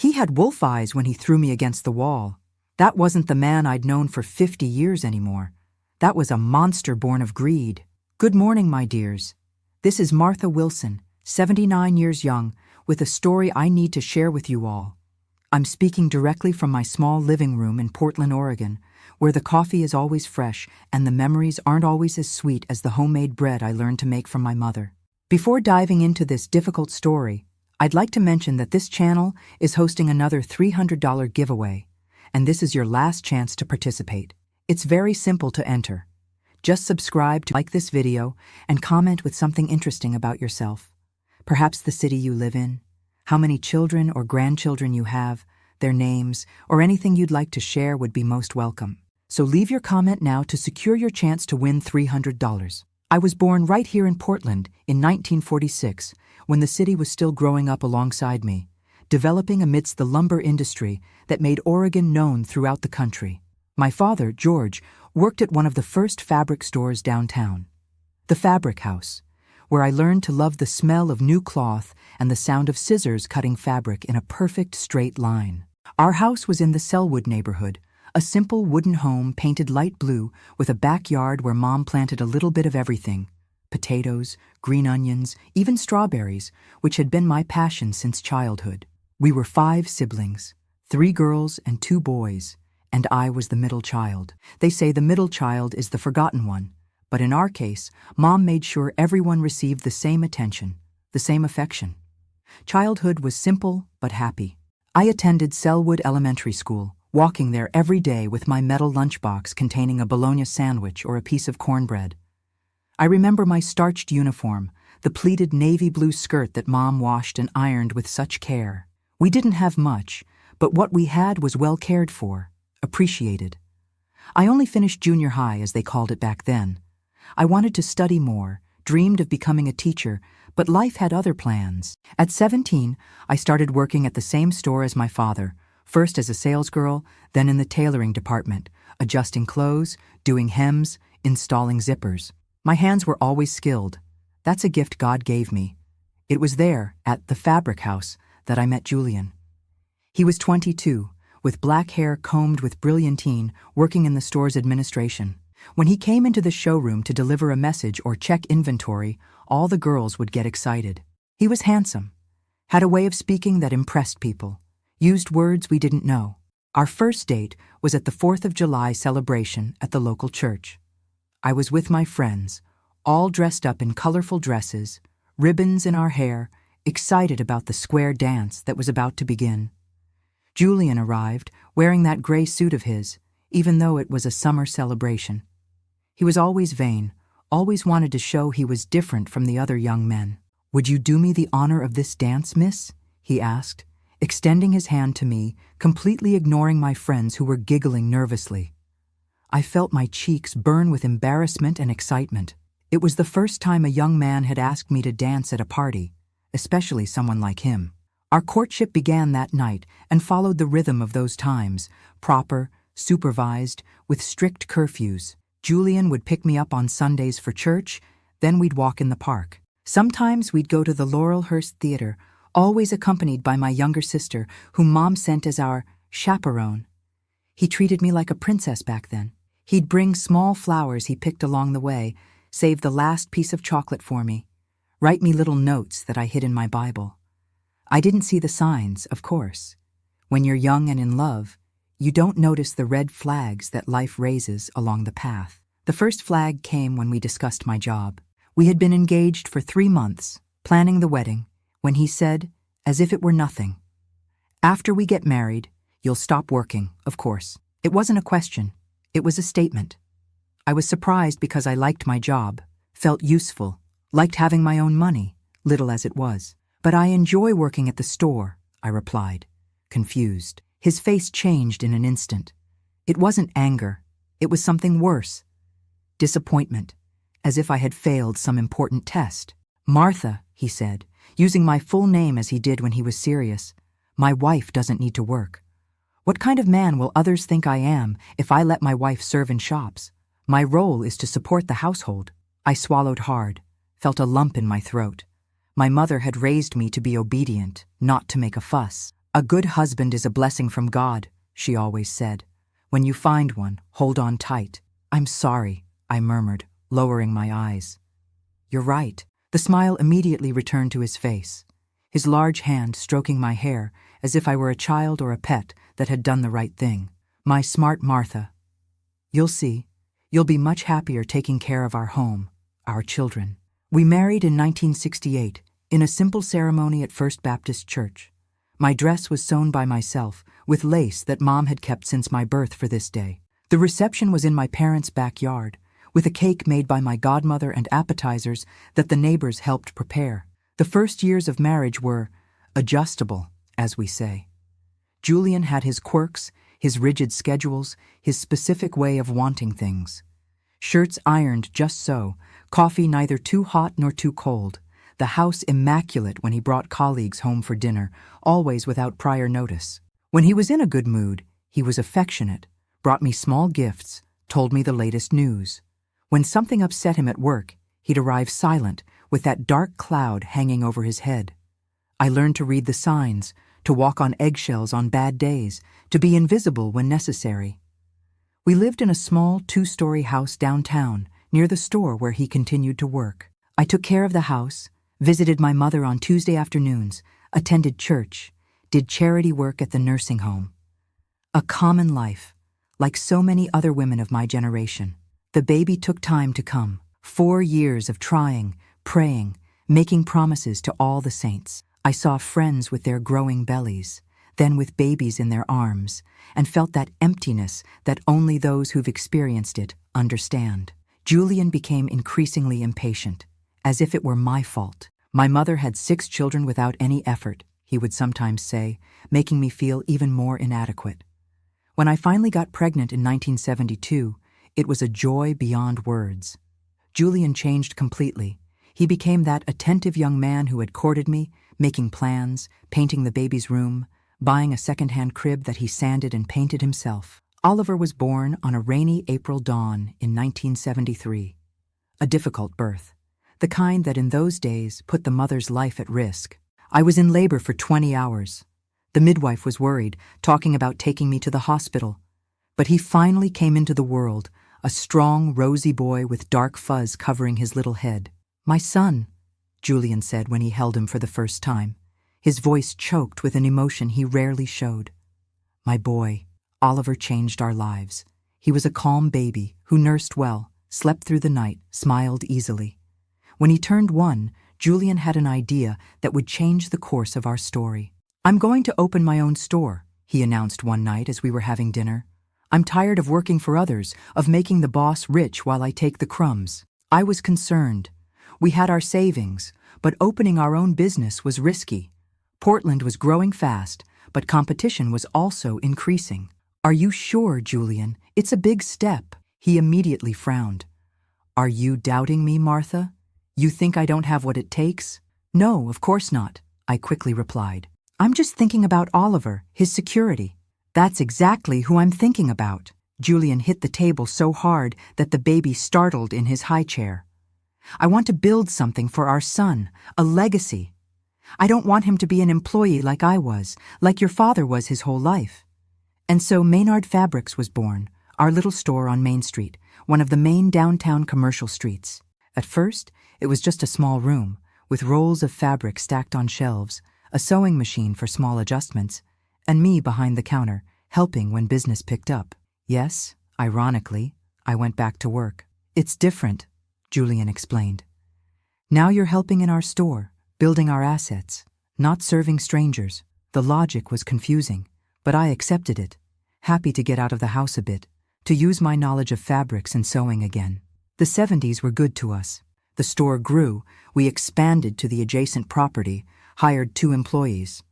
He had wolf eyes when he threw me against the wall. That wasn't the man I'd known for 50 years anymore. That was a monster born of greed. Good morning, my dears. This is Martha Wilson, 79 years young, with a story I need to share with you all. I'm speaking directly from my small living room in Portland, Oregon, where the coffee is always fresh and the memories aren't always as sweet as the homemade bread I learned to make from my mother. Before diving into this difficult story, I'd like to mention that this channel is hosting another $300 giveaway, and this is your last chance to participate. It's very simple to enter. Just subscribe to like this video and comment with something interesting about yourself. Perhaps the city you live in, how many children or grandchildren you have, their names, or anything you'd like to share would be most welcome. So leave your comment now to secure your chance to win $300. I was born right here in Portland in 1946, when the city was still growing up alongside me, developing amidst the lumber industry that made Oregon known throughout the country. My father, George, worked at one of the first fabric stores downtown, the Fabric House, where I learned to love the smell of new cloth and the sound of scissors cutting fabric in a perfect straight line. Our house was in the Selwood neighborhood, a simple wooden home painted light blue with a backyard where Mom planted a little bit of everything: potatoes, green onions, even strawberries, which had been my passion since childhood. We were 5 siblings, 3 girls and 2 boys, and I was the middle child. They say the middle child is the forgotten one, but in our case, Mom made sure everyone received the same attention, the same affection. Childhood was simple but happy. I attended Selwood Elementary School, walking there every day with my metal lunchbox containing a bologna sandwich or a piece of cornbread. I remember my starched uniform, the pleated navy blue skirt that Mom washed and ironed with such care. We didn't have much, but what we had was well cared for, appreciated. I only finished junior high, as they called it back then. I wanted to study more, dreamed of becoming a teacher, but life had other plans. At 17, I started working at the same store as my father, first as a salesgirl, then in the tailoring department, adjusting clothes, doing hems, installing zippers. My hands were always skilled. That's a gift God gave me. It was there, at the Fabric House, that I met Julian. He was 22, with black hair combed with brilliantine, working in the store's administration. When he came into the showroom to deliver a message or check inventory, all the girls would get excited. He was handsome, had a way of speaking that impressed people, used words we didn't know. Our first date was at the 4th of July celebration at the local church. I was with my friends, all dressed up in colorful dresses, ribbons in our hair, excited about the square dance that was about to begin. Julian arrived, wearing that gray suit of his, even though it was a summer celebration. He was always vain, always wanted to show he was different from the other young men. "Would you do me the honor of this dance, miss?" he asked, extending his hand to me, completely ignoring my friends who were giggling nervously. I felt my cheeks burn with embarrassment and excitement. It was the first time a young man had asked me to dance at a party, especially someone like him. Our courtship began that night and followed the rhythm of those times, proper, supervised, with strict curfews. Julian would pick me up on Sundays for church, then we'd walk in the park. Sometimes we'd go to the Laurelhurst Theater, always accompanied by my younger sister, whom Mom sent as our chaperone. He treated me like a princess back then. He'd bring small flowers he picked along the way, save the last piece of chocolate for me, write me little notes that I hid in my Bible. I didn't see the signs, of course. When you're young and in love, you don't notice the red flags that life raises along the path. The first flag came when we discussed my job. We had been engaged for 3 months, planning the wedding, when he said, as if it were nothing, "After we get married, you'll stop working, of course." It wasn't a question. It was a statement. I was surprised because I liked my job, felt useful, liked having my own money, little as it was. "But I enjoy working at the store," I replied, confused. His face changed in an instant. It wasn't anger. It was something worse. Disappointment, as if I had failed some important test. "Martha," he said, using my full name as he did when he was serious, "my wife doesn't need to work. What kind of man will others think I am if I let my wife serve in shops? My role is to support the household." I swallowed hard, felt a lump in my throat. My mother had raised me to be obedient, not to make a fuss. "A good husband is a blessing from God," she always said. "When you find one, hold on tight." "I'm sorry," I murmured, lowering my eyes. "You're right." The smile immediately returned to his face, his large hand stroking my hair as if I were a child or a pet that had done the right thing. "My smart Martha. You'll see. You'll be much happier taking care of our home, our children." We married in 1968 in a simple ceremony at First Baptist Church. My dress was sewn by myself with lace that Mom had kept since my birth for this day. The reception was in my parents' backyard, with a cake made by my godmother and appetizers that the neighbors helped prepare. The first years of marriage were adjustable, as we say. Julian had his quirks, his rigid schedules, his specific way of wanting things. Shirts ironed just so, coffee neither too hot nor too cold, the house immaculate when he brought colleagues home for dinner, always without prior notice. When he was in a good mood, he was affectionate, brought me small gifts, told me the latest news. When something upset him at work, he'd arrive silent, with that dark cloud hanging over his head. I learned to read the signs, to walk on eggshells on bad days, to be invisible when necessary. We lived in a small 2-story house downtown, near the store where he continued to work. I took care of the house, visited my mother on Tuesday afternoons, attended church, did charity work at the nursing home. A common life, like so many other women of my generation. The baby took time to come. 4 years of trying, praying, making promises to all the saints. I saw friends with their growing bellies, then with babies in their arms, and felt that emptiness that only those who've experienced it understand. Julian became increasingly impatient, as if it were my fault. "My mother had 6 children without any effort," he would sometimes say, making me feel even more inadequate. When I finally got pregnant in 1972, it was a joy beyond words. Julian changed completely. He became that attentive young man who had courted me, making plans, painting the baby's room, buying a second-hand crib that he sanded and painted himself. Oliver was born on a rainy April dawn in 1973. A difficult birth, the kind that in those days put the mother's life at risk. I was in labor for 20 hours. The midwife was worried, talking about taking me to the hospital. But he finally came into the world, a strong, rosy boy with dark fuzz covering his little head. "My son," Julian said when he held him for the first time, his voice choked with an emotion he rarely showed. "My boy." Oliver changed our lives. He was a calm baby who nursed well, slept through the night, smiled easily. When he turned 1, Julian had an idea that would change the course of our story. "I'm going to open my own store," he announced one night as we were having dinner. "I'm tired of working for others, of making the boss rich while I take the crumbs." I was concerned. We had our savings, but opening our own business was risky. Portland was growing fast, but competition was also increasing. "Are you sure, Julian? It's a big step." He immediately frowned. "Are you doubting me, Martha? You think I don't have what it takes?" "No, of course not," I quickly replied. "I'm just thinking about Oliver, his security." "That's exactly who I'm thinking about." Julian hit the table so hard that the baby startled in his high chair. "I want to build something for our son, a legacy. I don't want him to be an employee like I was, like your father was his whole life." And so Maynard Fabrics was born, our little store on Main Street, one of the main downtown commercial streets. At first, it was just a small room, with rolls of fabric stacked on shelves, a sewing machine for small adjustments, and me behind the counter, helping when business picked up. Yes, ironically, I went back to work. "It's different," Julian explained. "Now you're helping in our store, building our assets, not serving strangers." The logic was confusing, but I accepted it, happy to get out of the house a bit, to use my knowledge of fabrics and sewing again. The 70s were good to us. The store grew, we expanded to the adjacent property, hired 2 employees.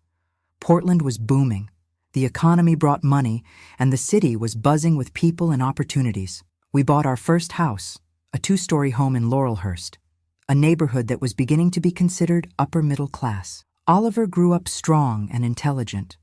Portland was booming. The economy brought money, and the city was buzzing with people and opportunities. We bought our first house, a 2-story home in Laurelhurst, a neighborhood that was beginning to be considered upper middle class. Oliver grew up strong and intelligent.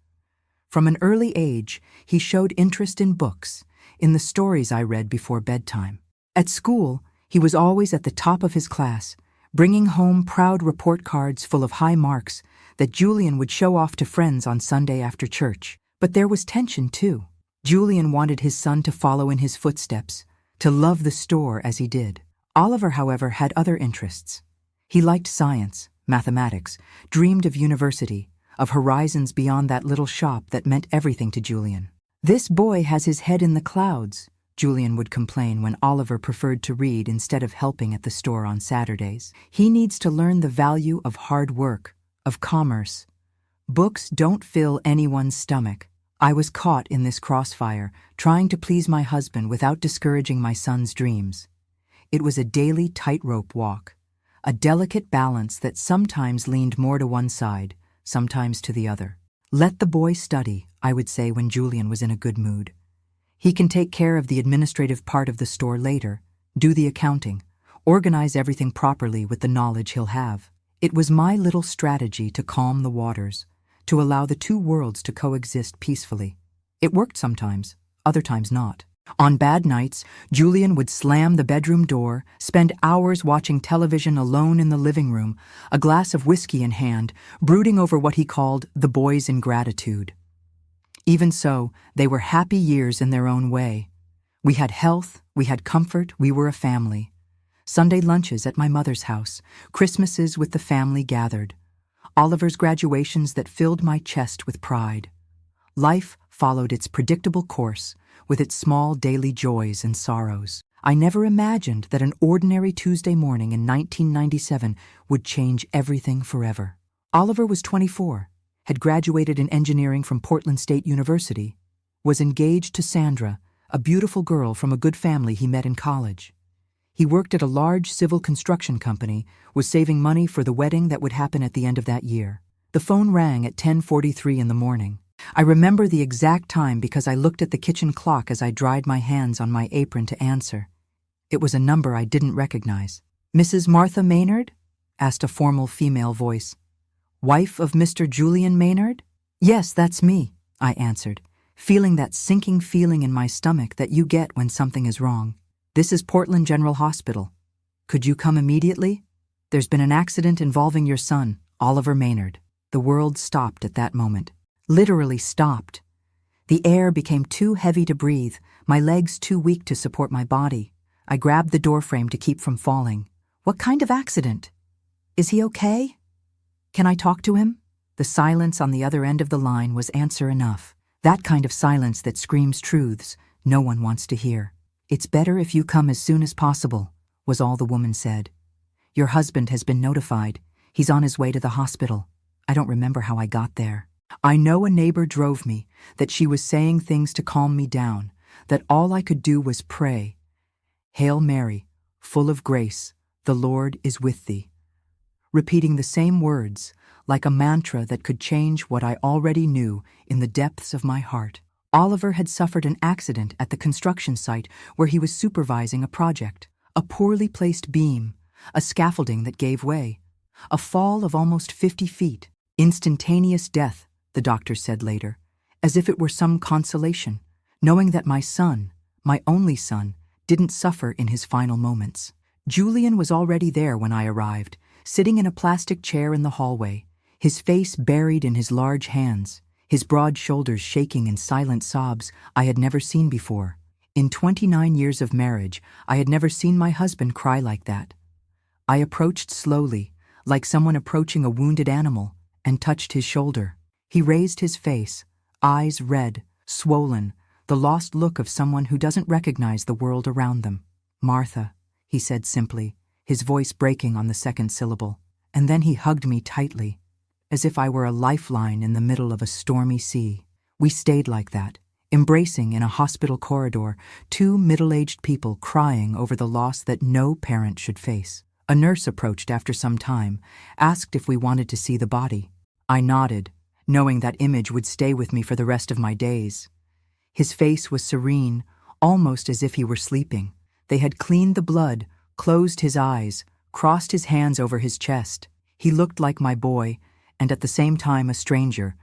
From an early age, he showed interest in books, in the stories I read before bedtime. At school, he was always at the top of his class, bringing home proud report cards full of high marks that Julian would show off to friends on Sunday after church. But there was tension too. Julian wanted his son to follow in his footsteps, to love the store as he did. Oliver, however, had other interests. He liked science, mathematics, dreamed of university, of horizons beyond that little shop that meant everything to Julian. "This boy has his head in the clouds," Julian would complain when Oliver preferred to read instead of helping at the store on Saturdays. "He needs to learn the value of hard work, of commerce. Books don't fill anyone's stomach." I was caught in this crossfire, trying to please my husband without discouraging my son's dreams. It was a daily tightrope walk, a delicate balance that sometimes leaned more to one side, sometimes to the other. "Let the boy study," I would say when Julian was in a good mood. "He can take care of the administrative part of the store later, do the accounting, organize everything properly with the knowledge he'll have." It was my little strategy to calm the waters, to allow the two worlds to coexist peacefully. It worked sometimes, other times not. On bad nights, Julian would slam the bedroom door, spend hours watching television alone in the living room, a glass of whiskey in hand, brooding over what he called the boy's ingratitude. Even so, they were happy years in their own way. We had health, we had comfort, we were a family. Sunday lunches at my mother's house, Christmases with the family gathered, Oliver's graduations that filled my chest with pride. Life followed its predictable course, with its small daily joys and sorrows. I never imagined that an ordinary Tuesday morning in 1997 would change everything forever. Oliver was 24, had graduated in engineering from Portland State University, was engaged to Sandra, a beautiful girl from a good family he met in college. He worked at a large civil construction company, was saving money for the wedding that would happen at the end of that year. The phone rang at 10:43 in the morning. I remember the exact time because I looked at the kitchen clock as I dried my hands on my apron to answer. It was a number I didn't recognize. "Mrs. Martha Maynard?" asked a formal female voice. "Wife of Mr. Julian Maynard?" "Yes, that's me," I answered, feeling that sinking feeling in my stomach that you get when something is wrong. "This is Portland General Hospital. Could you come immediately? There's been an accident involving your son, Oliver Maynard." The world stopped at that moment. Literally stopped. The air became too heavy to breathe, my legs too weak to support my body. I grabbed the doorframe to keep from falling. "What kind of accident? Is he okay? Can I talk to him?" The silence on the other end of the line was answer enough. That kind of silence that screams truths no one wants to hear. "It's better if you come as soon as possible," was all the woman said. "Your husband has been notified. He's on his way to the hospital." I don't remember how I got there. I know a neighbor drove me, that she was saying things to calm me down, that all I could do was pray. "Hail Mary, full of grace, the Lord is with thee." Repeating the same words, like a mantra that could change what I already knew in the depths of my heart. Oliver had suffered an accident at the construction site where he was supervising a project. A poorly placed beam, a scaffolding that gave way, a fall of almost 50 feet. Instantaneous death, the doctor said later, as if it were some consolation, knowing that my son, my only son, didn't suffer in his final moments. Julian was already there when I arrived, sitting in a plastic chair in the hallway, his face buried in his large hands, his broad shoulders shaking in silent sobs I had never seen before. In 29 years of marriage, I had never seen my husband cry like that. I approached slowly, like someone approaching a wounded animal, and touched his shoulder. He raised his face, eyes red, swollen, the lost look of someone who doesn't recognize the world around them. "Martha," he said simply, his voice breaking on the second syllable. And then he hugged me tightly, as if I were a lifeline in the middle of a stormy sea. We stayed like that, embracing in a hospital corridor, two middle-aged people crying over the loss that no parent should face. A nurse approached after some time, asked if we wanted to see the body. I nodded, knowing that image would stay with me for the rest of my days. His face was serene, almost as if he were sleeping. They had cleaned the blood, closed his eyes, crossed his hands over his chest. He looked like my boy, and at the same time a stranger,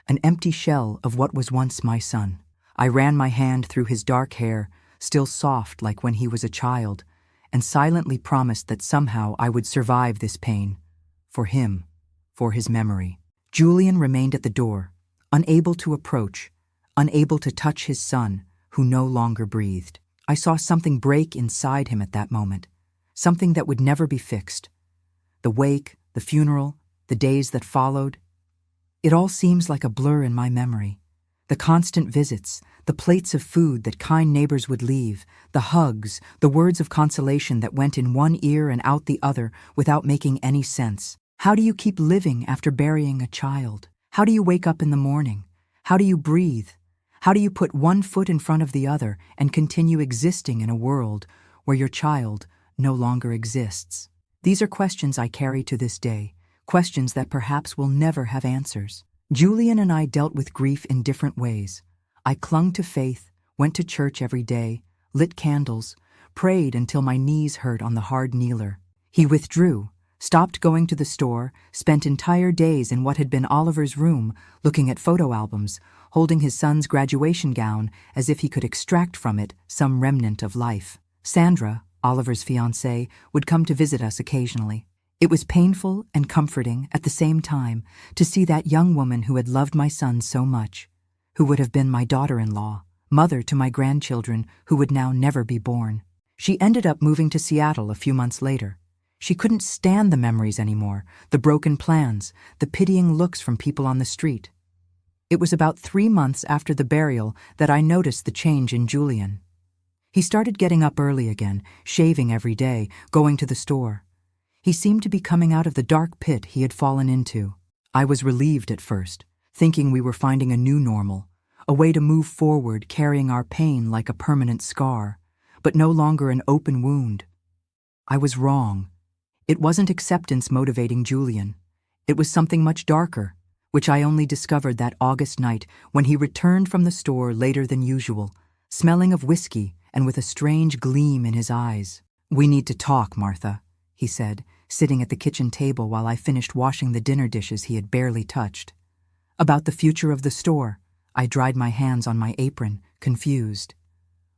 an empty shell of what was once my son. I ran my hand through his dark hair, still soft like when he was a child, and silently promised that somehow I would survive this pain. For him, for his memory. Julian remained at the door, unable to approach, unable to touch his son, who no longer breathed. I saw something break inside him at that moment, something that would never be fixed. The wake, the funeral, the days that followed. It all seems like a blur in my memory. The constant visits, the plates of food that kind neighbors would leave, the hugs, the words of consolation that went in one ear and out the other without making any sense. How do you keep living after burying a child? How do you wake up in the morning? How do you breathe? How do you put one foot in front of the other and continue existing in a world where your child no longer exists? These are questions I carry to this day, questions that perhaps will never have answers. Julian and I dealt with grief in different ways. I clung to faith, went to church every day, lit candles, prayed until my knees hurt on the hard kneeler. He withdrew, stopped going to the store, spent entire days in what had been Oliver's room, looking at photo albums, holding his son's graduation gown as if he could extract from it some remnant of life. Sandra, Oliver's fiancée, would come to visit us occasionally. It was painful and comforting at the same time to see that young woman who had loved my son so much, who would have been my daughter-in-law, mother to my grandchildren who would now never be born. She ended up moving to Seattle a few months later. She couldn't stand the memories anymore, the broken plans, the pitying looks from people on the street. It was about 3 months after the burial that I noticed the change in Julian. He started getting up early again, shaving every day, going to the store. He seemed to be coming out of the dark pit he had fallen into. I was relieved at first, thinking we were finding a new normal, a way to move forward carrying our pain like a permanent scar, but no longer an open wound. I was wrong. It wasn't acceptance motivating Julian. It was something much darker, which I only discovered that August night when he returned from the store later than usual, smelling of whiskey and with a strange gleam in his eyes. "We need to talk, Martha," he said, sitting at the kitchen table while I finished washing the dinner dishes he had barely touched. "About the future of the store." I dried my hands on my apron, confused.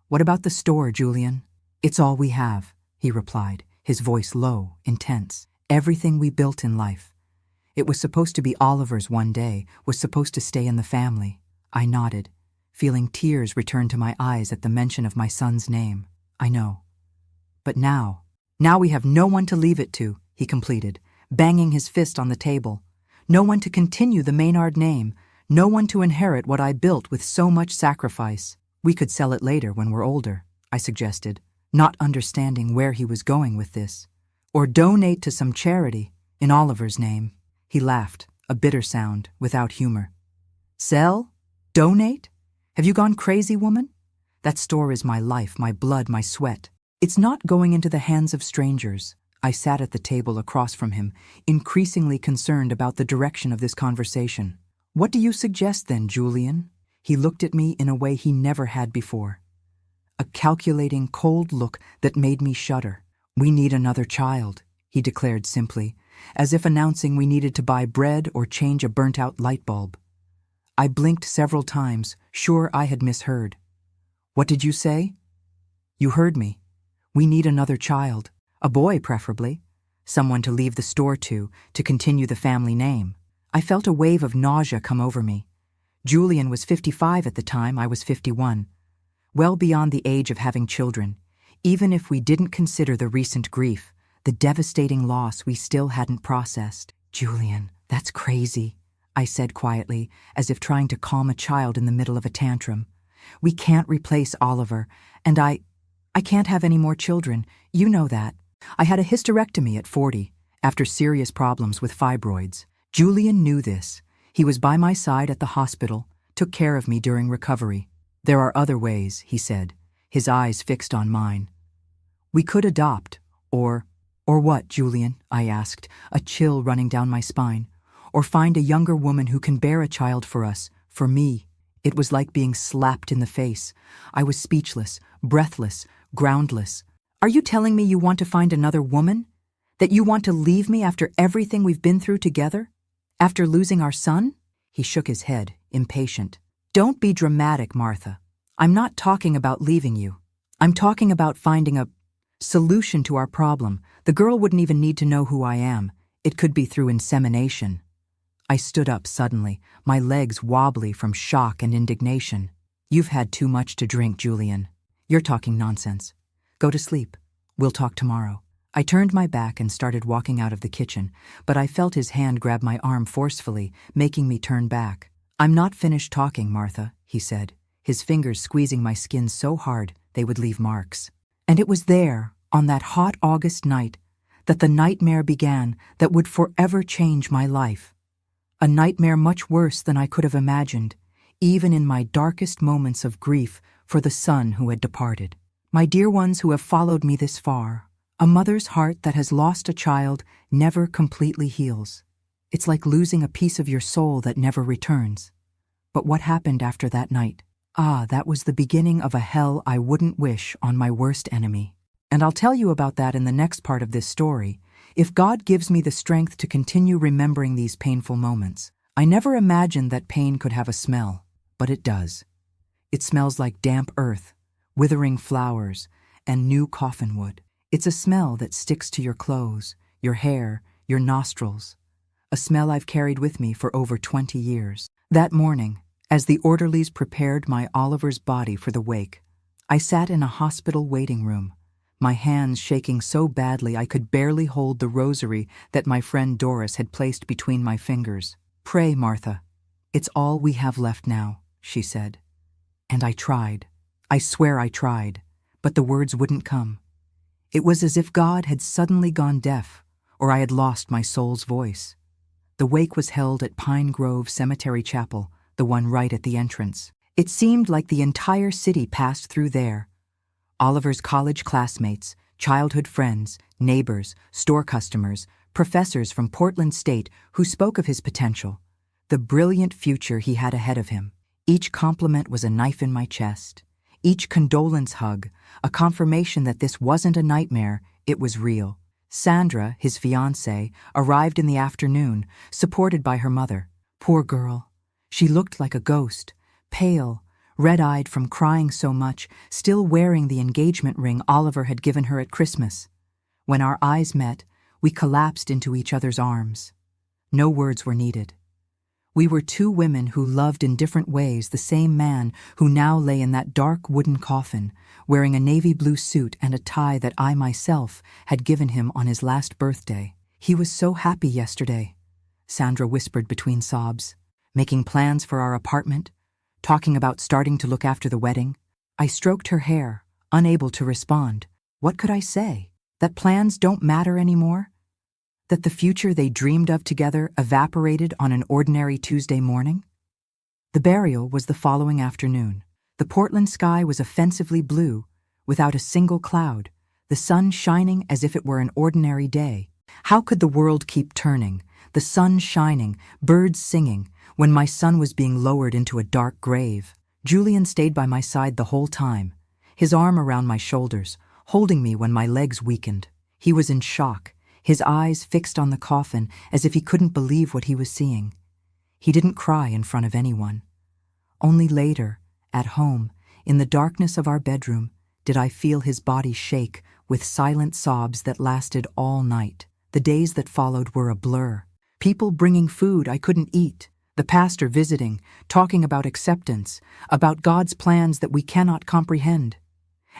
"What about the store, Julian?" "It's all we have," he replied, his voice low, intense. "Everything we built in life. It was supposed to be Oliver's one day, was supposed to stay in the family." I nodded, feeling tears return to my eyes at the mention of my son's name. "I know. But now we have no one to leave it to," he completed, banging his fist on the table. "No one to continue the Maynard name, no one to inherit what I built with so much sacrifice." "We could sell it later when we're older," I suggested, not understanding where he was going with this. "Or donate to some charity, in Oliver's name." He laughed, a bitter sound, without humor. "Sell? Donate? Have you gone crazy, woman? That store is my life, my blood, my sweat. It's not going into the hands of strangers." I sat at the table across from him, increasingly concerned about the direction of this conversation. "What do you suggest then, Julian?" He looked at me in a way he never had before. A calculating, cold look that made me shudder. "We need another child," he declared simply, as if announcing we needed to buy bread or change a burnt-out light bulb. I blinked several times, sure I had misheard. "What did you say?" "You heard me. We need another child. A boy, preferably. Someone to leave the store to continue the family name." I felt a wave of nausea come over me. Julian was 55 at the time, I was 51. Well beyond the age of having children, even if we didn't consider the recent grief, the devastating loss we still hadn't processed. "Julian, that's crazy," I said quietly, as if trying to calm a child in the middle of a tantrum. "We can't replace Oliver, and I can't have any more children. You know that. I had a hysterectomy at 40, after serious problems with fibroids. Julian knew this. He was by my side at the hospital, took care of me during recovery. There are other ways," he said, his eyes fixed on mine. "We could adopt, or what, Julian?" I asked, a chill running down my spine. "Or find a younger woman who can bear a child for us, for me." It was like being slapped in the face. I was speechless, breathless, groundless. "Are you telling me you want to find another woman? That you want to leave me after everything we've been through together? After losing our son?" He shook his head, impatient. "Don't be dramatic, Martha. I'm not talking about leaving you. I'm talking about finding a solution to our problem. The girl wouldn't even need to know who I am. It could be through insemination." I stood up suddenly, my legs wobbly from shock and indignation. "You've had too much to drink, Julian. You're talking nonsense. Go to sleep. We'll talk tomorrow." I turned my back and started walking out of the kitchen, but I felt his hand grab my arm forcefully, making me turn back. "I'm not finished talking, Martha," he said, his fingers squeezing my skin so hard they would leave marks. And it was there, on that hot August night, that the nightmare began that would forever change my life. A nightmare much worse than I could have imagined, even in my darkest moments of grief for the son who had departed. My dear ones who have followed me this far, a mother's heart that has lost a child never completely heals. It's like losing a piece of your soul that never returns. But what happened after that night? That was the beginning of a hell I wouldn't wish on my worst enemy. And I'll tell you about that in the next part of this story, if God gives me the strength to continue remembering these painful moments. I never imagined that pain could have a smell, but it does. It smells like damp earth, withering flowers, and new coffin wood. It's a smell that sticks to your clothes, your hair, your nostrils. A smell I've carried with me for over 20 years. That morning, as the orderlies prepared my Oliver's body for the wake, I sat in a hospital waiting room, my hands shaking so badly I could barely hold the rosary that my friend Doris had placed between my fingers. "Pray, Martha. It's all we have left now," she said. And I tried. I swear I tried, but the words wouldn't come. It was as if God had suddenly gone deaf, or I had lost my soul's voice. The wake was held at Pine Grove Cemetery Chapel, the one right at the entrance. It seemed like the entire city passed through there. Oliver's college classmates, childhood friends, neighbors, store customers, professors from Portland State who spoke of his potential, the brilliant future he had ahead of him. Each compliment was a knife in my chest. Each condolence hug, a confirmation that this wasn't a nightmare, it was real. Sandra, his fiancée, arrived in the afternoon, supported by her mother. Poor girl. She looked like a ghost, pale, red-eyed from crying so much, still wearing the engagement ring Oliver had given her at Christmas. When our eyes met, we collapsed into each other's arms. No words were needed. We were two women who loved in different ways the same man who now lay in that dark wooden coffin, wearing a navy blue suit and a tie that I myself had given him on his last birthday. "He was so happy yesterday," Sandra whispered between sobs, "making plans for our apartment, talking about starting to look after the wedding." I stroked her hair, unable to respond. What could I say? That plans don't matter anymore? That the future they dreamed of together evaporated on an ordinary Tuesday morning? The burial was the following afternoon. The Portland sky was offensively blue, without a single cloud, the sun shining as if it were an ordinary day. How could the world keep turning, the sun shining, birds singing, when my son was being lowered into a dark grave? Julian stayed by my side the whole time, his arm around my shoulders, holding me when my legs weakened. He was in shock, his eyes fixed on the coffin as if he couldn't believe what he was seeing. He didn't cry in front of anyone. Only later, at home, in the darkness of our bedroom, did I feel his body shake with silent sobs that lasted all night. The days that followed were a blur. People bringing food I couldn't eat, the pastor visiting, talking about acceptance, about God's plans that we cannot comprehend.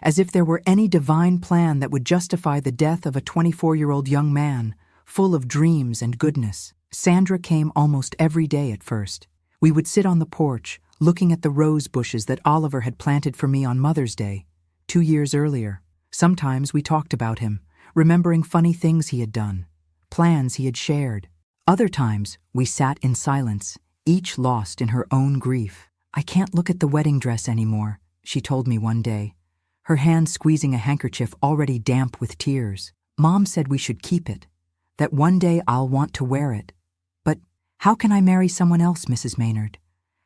As if there were any divine plan that would justify the death of a 24-year-old young man, full of dreams and goodness. Sandra came almost every day at first. We would sit on the porch, looking at the rose bushes that Oliver had planted for me on Mother's Day, 2 years earlier. Sometimes we talked about him, remembering funny things he had done, plans he had shared. Other times, we sat in silence, each lost in her own grief. "I can't look at the wedding dress anymore," she told me one day, her hand squeezing a handkerchief already damp with tears. "Mom said we should keep it, that one day I'll want to wear it. But how can I marry someone else, Mrs. Maynard?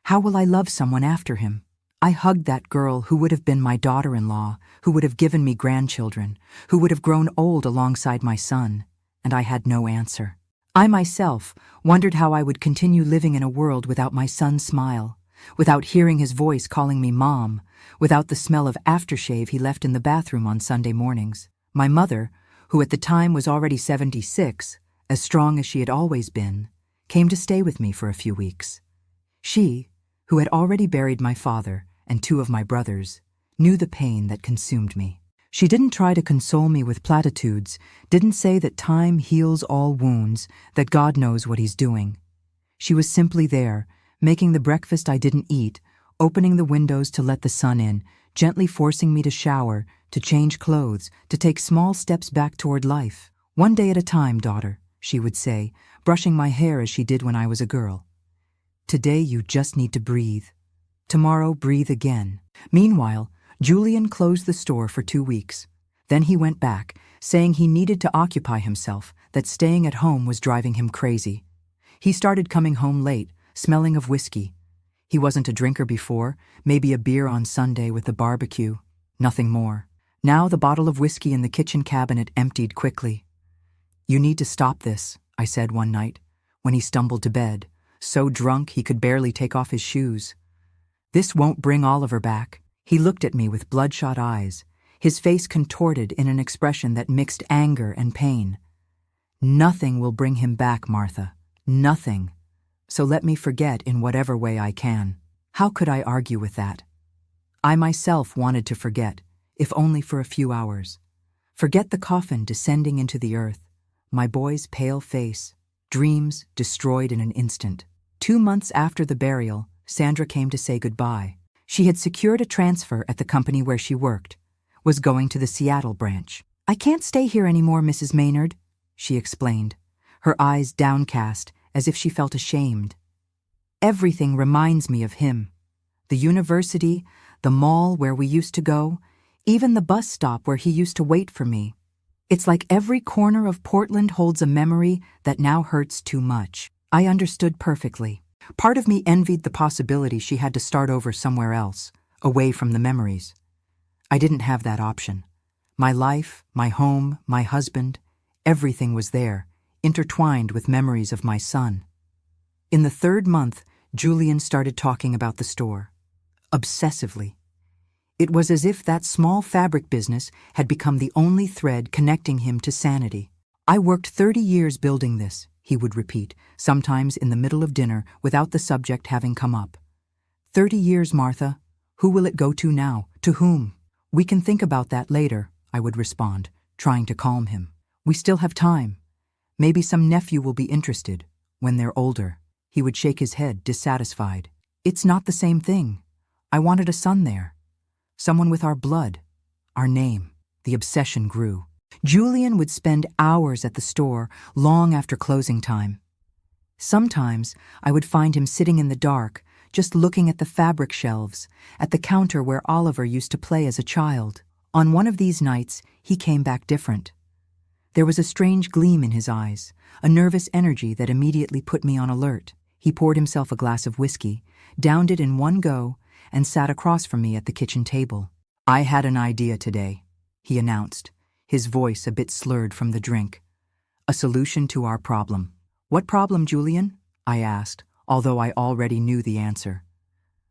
How will I love someone after him?" I hugged that girl who would have been my daughter-in-law, who would have given me grandchildren, who would have grown old alongside my son, and I had no answer. I myself wondered how I would continue living in a world without my son's smile, without hearing his voice calling me Mom, without the smell of aftershave he left in the bathroom on Sunday mornings. My mother, who at the time was already 76, as strong as she had always been, came to stay with me for a few weeks. She, who had already buried my father and two of my brothers, knew the pain that consumed me. She didn't try to console me with platitudes, didn't say that time heals all wounds, that God knows what He's doing. She was simply there, making the breakfast I didn't eat, opening the windows to let the sun in, gently forcing me to shower, to change clothes, to take small steps back toward life. "One day at a time, daughter," she would say, brushing my hair as she did when I was a girl. "Today you just need to breathe. Tomorrow breathe again." Meanwhile, Julian closed the store for 2 weeks. Then he went back, saying he needed to occupy himself, that staying at home was driving him crazy. He started coming home late, smelling of whiskey. He wasn't a drinker before, maybe a beer on Sunday with the barbecue. Nothing more. Now the bottle of whiskey in the kitchen cabinet emptied quickly. "You need to stop this," I said one night, when he stumbled to bed, so drunk he could barely take off his shoes. "This won't bring Oliver back." He looked at me with bloodshot eyes, his face contorted in an expression that mixed anger and pain. "Nothing will bring him back, Martha. Nothing. So let me forget in whatever way I can." How could I argue with that? I myself wanted to forget, if only for a few hours. Forget the coffin descending into the earth, my boy's pale face, dreams destroyed in an instant. 2 months after the burial, Sandra came to say goodbye. She had secured a transfer at the company where she worked, was going to the Seattle branch. "I can't stay here anymore, Mrs. Maynard," she explained, her eyes downcast as if she felt ashamed. "Everything reminds me of him. The university, the mall where we used to go, even the bus stop where he used to wait for me. It's like every corner of Portland holds a memory that now hurts too much." I understood perfectly. Part of me envied the possibility she had to start over somewhere else, away from the memories. I didn't have that option. My life, my home, my husband, everything was there, intertwined with memories of my son. In the 3rd month, Julian started talking about the store. Obsessively. It was as if that small fabric business had become the only thread connecting him to sanity. "I worked 30 years building this," he would repeat, sometimes in the middle of dinner without the subject having come up. 30 years, Martha. Who will it go to now? To whom?" "We can think about that later," I would respond, trying to calm him. "We still have time. Maybe some nephew will be interested, when they're older." He would shake his head, dissatisfied. "It's not the same thing. I wanted a son there. Someone with our blood, our name." The obsession grew. Julian would spend hours at the store long after closing time. Sometimes I would find him sitting in the dark, just looking at the fabric shelves, at the counter where Oliver used to play as a child. On one of these nights, he came back different. There was a strange gleam in his eyes, a nervous energy that immediately put me on alert. He poured himself a glass of whiskey, downed it in one go, and sat across from me at the kitchen table. "I had an idea today," he announced, his voice a bit slurred from the drink. "A solution to our problem." "What problem, Julian?" I asked, although I already knew the answer.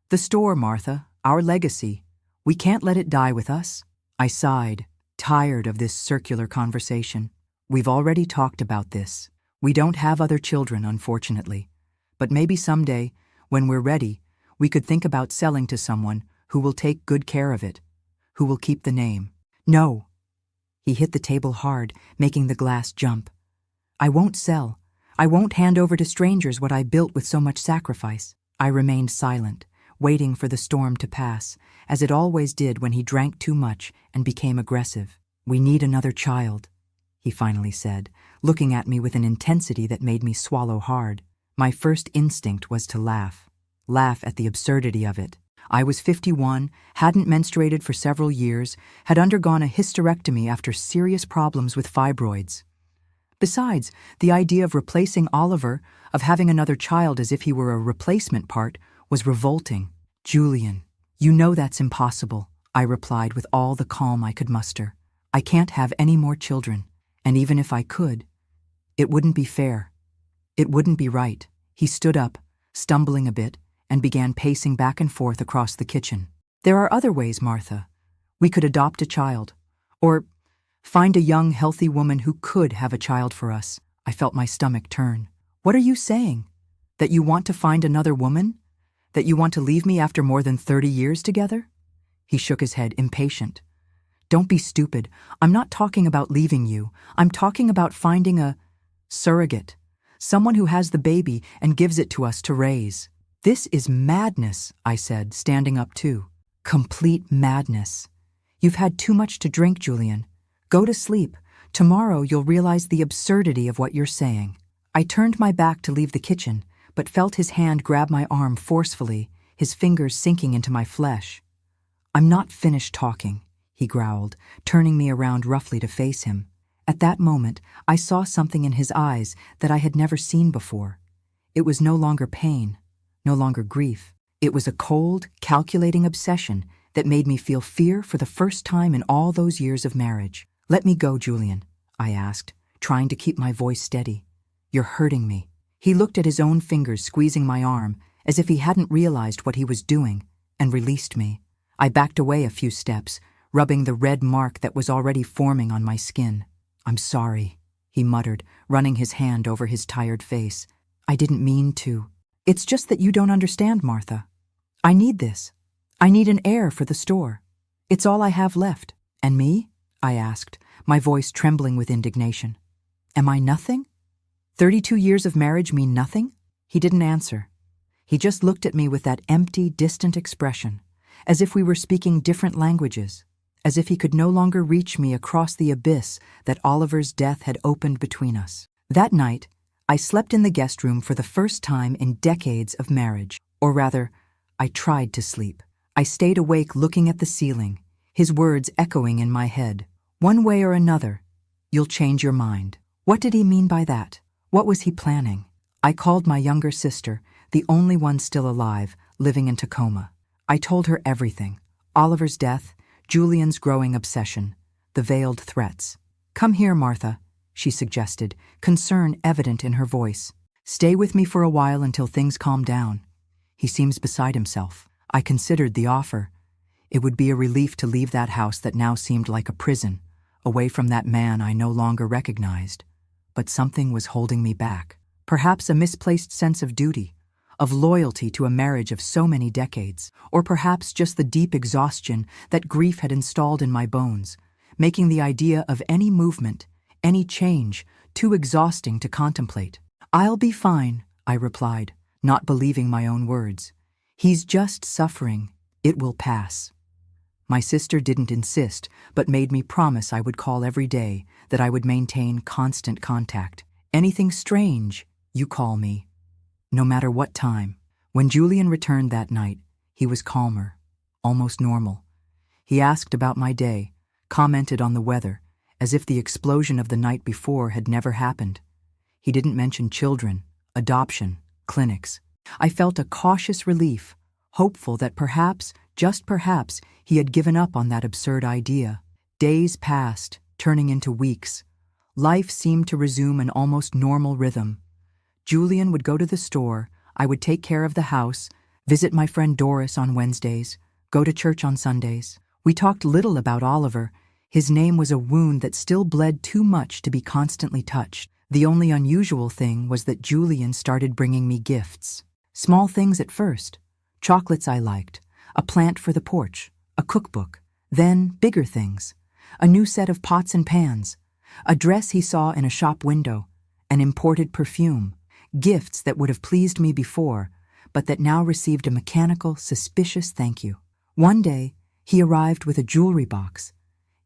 "The store, Martha, our legacy. We can't let it die with us." I sighed, tired of this circular conversation. "We've already talked about this. We don't have other children, unfortunately. But maybe someday, when we're ready, we could think about selling to someone who will take good care of it, who will keep the name." "No." He hit the table hard, making the glass jump. "I won't sell. I won't hand over to strangers what I built with so much sacrifice." I remained silent, waiting for the storm to pass, as it always did when he drank too much and became aggressive. "We need another child," he finally said, looking at me with an intensity that made me swallow hard. My first instinct was to laugh at the absurdity of it. I was 51, hadn't menstruated for several years, had undergone a hysterectomy after serious problems with fibroids. Besides, the idea of replacing Oliver, of having another child as if he were a replacement part, was revolting. "Julian, you know that's impossible," I replied with all the calm I could muster. "I can't have any more children, and even if I could, it wouldn't be fair. It wouldn't be right." He stood up, stumbling a bit, and began pacing back and forth across the kitchen. "There are other ways, Martha. We could adopt a child, or find a young, healthy woman who could have a child for us." I felt my stomach turn. What are you saying? That you want to find another woman? That you want to leave me after more than 30 years together? He shook his head, impatient. Don't be stupid. I'm not talking about leaving you. I'm talking about finding a surrogate. Someone who has the baby and gives it to us to raise. This is madness, I said, standing up too. Complete madness. You've had too much to drink, Julian. Go to sleep. Tomorrow you'll realize the absurdity of what you're saying. I turned my back to leave the kitchen, but felt his hand grab my arm forcefully, his fingers sinking into my flesh. I'm not finished talking, he growled, turning me around roughly to face him. At that moment, I saw something in his eyes that I had never seen before. It was no longer pain, no longer grief. It was a cold, calculating obsession that made me feel fear for the first time in all those years of marriage. Let me go, Julian, I asked, trying to keep my voice steady. You're hurting me. He looked at his own fingers squeezing my arm, as if he hadn't realized what he was doing, and released me. I backed away a few steps, rubbing the red mark that was already forming on my skin. I'm sorry, he muttered, running his hand over his tired face. I didn't mean to. It's just that you don't understand, Martha. I need this. I need an heir for the store. It's all I have left. And me? I asked, my voice trembling with indignation. Am I nothing? 32 years of marriage mean nothing? He didn't answer. He just looked at me with that empty, distant expression, as if we were speaking different languages, as if he could no longer reach me across the abyss that Oliver's death had opened between us. That night, I slept in the guest room for the first time in decades of marriage. Or rather, I tried to sleep. I stayed awake looking at the ceiling, his words echoing in my head. One way or another, you'll change your mind. What did he mean by that? What was he planning? I called my younger sister, the only one still alive, living in Tacoma. I told her everything. Oliver's death, Julian's growing obsession, the veiled threats. Come here, Martha, she suggested, concern evident in her voice. Stay with me for a while until things calm down. He seems beside himself. I considered the offer. It would be a relief to leave that house that now seemed like a prison, away from that man I no longer recognized. But something was holding me back. Perhaps a misplaced sense of duty, of loyalty to a marriage of so many decades, or perhaps just the deep exhaustion that grief had installed in my bones, making the idea of any movement, any change, too exhausting to contemplate. I'll be fine, I replied, not believing my own words. He's just suffering. It will pass. My sister didn't insist, but made me promise I would call every day, that I would maintain constant contact. Anything strange, you call me. No matter what time. When Julian returned that night, he was calmer, almost normal. He asked about my day, commented on the weather, as if the explosion of the night before had never happened. He didn't mention children, adoption, clinics. I felt a cautious relief, hopeful that perhaps, just perhaps, he had given up on that absurd idea. Days passed, turning into weeks. Life seemed to resume an almost normal rhythm. Julian would go to the store, I would take care of the house, visit my friend Doris on Wednesdays, go to church on Sundays. We talked little about Oliver. His name was a wound that still bled too much to be constantly touched. The only unusual thing was that Julian started bringing me gifts. Small things at first. Chocolates I liked, a plant for the porch, a cookbook. Then bigger things. A new set of pots and pans. A dress he saw in a shop window. An imported perfume. Gifts that would have pleased me before, but that now received a mechanical, suspicious thank you. One day, he arrived with a jewelry box.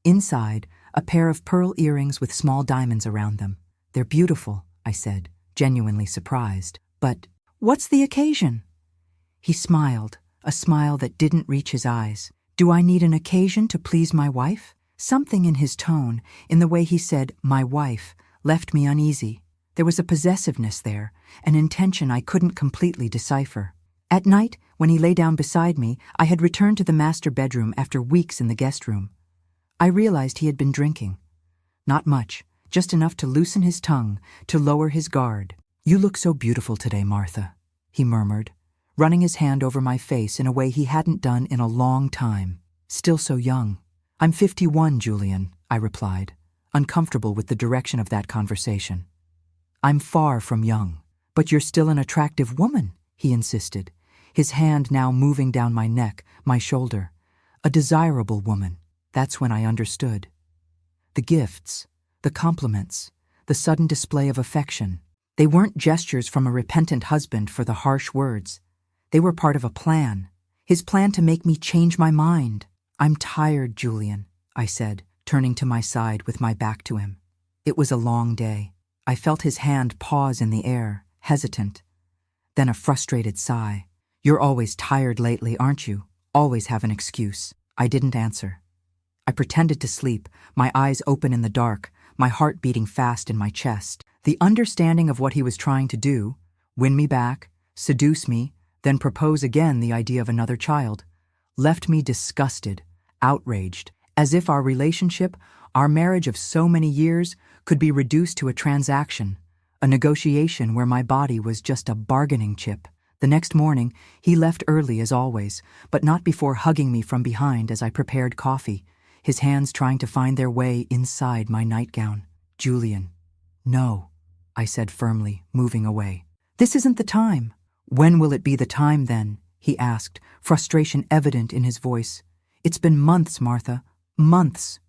Inside, a pair of pearl earrings with small diamonds around them. They're beautiful, I said, genuinely surprised. But what's the occasion? He smiled, a smile that didn't reach his eyes. Do I need an occasion to please my wife? Something in his tone, in the way he said, my wife, left me uneasy. There was a possessiveness there, an intention I couldn't completely decipher. At night, when he lay down beside me, I had returned to the master bedroom after weeks in the guest room. I realized he had been drinking. Not much, just enough to loosen his tongue, to lower his guard. You look so beautiful today, Martha, he murmured, running his hand over my face in a way he hadn't done in a long time. Still so young. I'm 51, Julian, I replied, uncomfortable with the direction of that conversation. I'm far from young. But you're still an attractive woman, he insisted, his hand now moving down my neck, my shoulder. A desirable woman. That's when I understood. The gifts, the compliments, the sudden display of affection. They weren't gestures from a repentant husband for the harsh words. They were part of a plan. His plan to make me change my mind. I'm tired, Julian, I said, turning to my side with my back to him. It was a long day. I felt his hand pause in the air, hesitant. Then a frustrated sigh. You're always tired lately, aren't you? Always have an excuse. I didn't answer. I pretended to sleep, my eyes open in the dark, my heart beating fast in my chest. The understanding of what he was trying to do, win me back, seduce me, then propose again the idea of another child, left me disgusted, outraged, as if our relationship, our marriage of so many years, could be reduced to a transaction, a negotiation where my body was just a bargaining chip. The next morning, he left early as always, but not before hugging me from behind as I prepared coffee, his hands trying to find their way inside my nightgown. Julian. No, I said firmly, moving away. This isn't the time. When will it be the time then? He asked, frustration evident in his voice. It's been months, Martha. Months.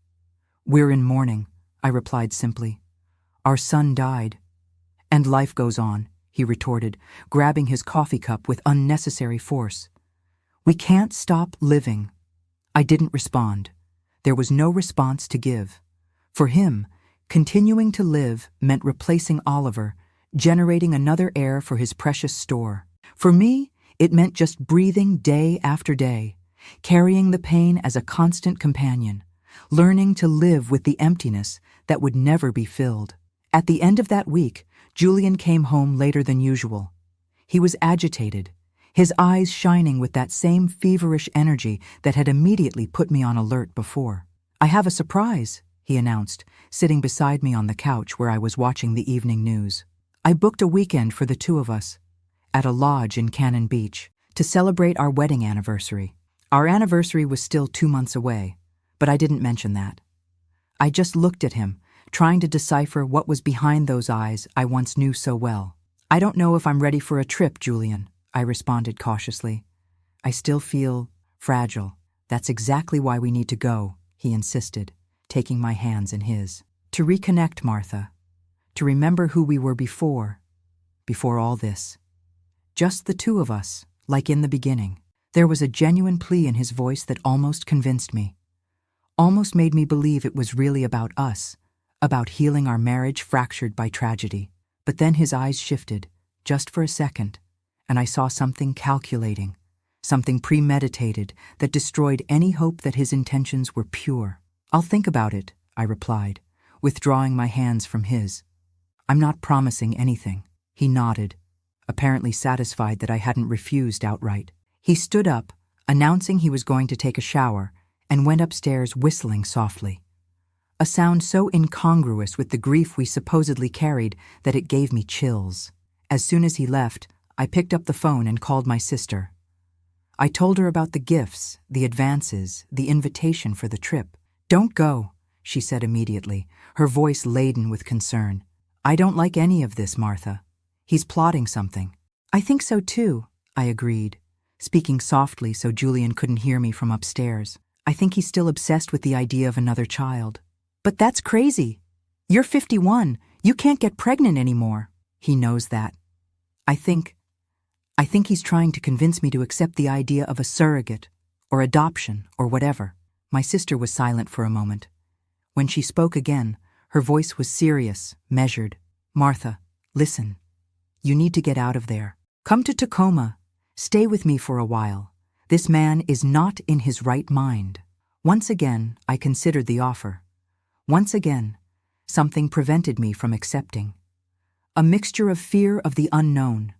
We're in mourning, I replied simply. Our son died. And life goes on, he retorted, grabbing his coffee cup with unnecessary force. We can't stop living. I didn't respond. There was no response to give. For him, continuing to live meant replacing Oliver, generating another heir for his precious store. For me, it meant just breathing day after day, carrying the pain as a constant companion, learning to live with the emptiness that would never be filled. At the end of that week, Julian came home later than usual. He was agitated, his eyes shining with that same feverish energy that had immediately put me on alert before. I have a surprise, he announced, sitting beside me on the couch where I was watching the evening news. I booked a weekend for the two of us, at a lodge in Cannon Beach, to celebrate our wedding anniversary. Our anniversary was still 2 months away, but I didn't mention that. I just looked at him, trying to decipher what was behind those eyes I once knew so well. I don't know if I'm ready for a trip, Julian, I responded cautiously. I still feel fragile. That's exactly why we need to go, he insisted, taking my hands in his. To reconnect, Martha. To remember who we were before all this. Just the two of us, like in the beginning. There was a genuine plea in his voice that almost convinced me. Almost made me believe it was really about us, about healing our marriage fractured by tragedy. But then his eyes shifted, just for a second, and I saw something calculating, something premeditated that destroyed any hope that his intentions were pure. I'll think about it, I replied, withdrawing my hands from his. I'm not promising anything. He nodded, apparently satisfied that I hadn't refused outright. He stood up, announcing he was going to take a shower, and went upstairs whistling softly. A sound so incongruous with the grief we supposedly carried that it gave me chills. As soon as he left, I picked up the phone and called my sister. I told her about the gifts, the advances, the invitation for the trip. Don't go, she said immediately, her voice laden with concern. I don't like any of this, Martha. He's plotting something. I think so too, I agreed, speaking softly so Julian couldn't hear me from upstairs. I think he's still obsessed with the idea of another child. But that's crazy. You're 51. You can't get pregnant anymore. He knows that. I think he's trying to convince me to accept the idea of a surrogate, or adoption, or whatever. My sister was silent for a moment. When she spoke again, her voice was serious, measured. Martha, listen. You need to get out of there. Come to Tacoma. Stay with me for a while. This man is not in his right mind. Once again, I considered the offer. Once again, something prevented me from accepting. A mixture of fear of the unknown,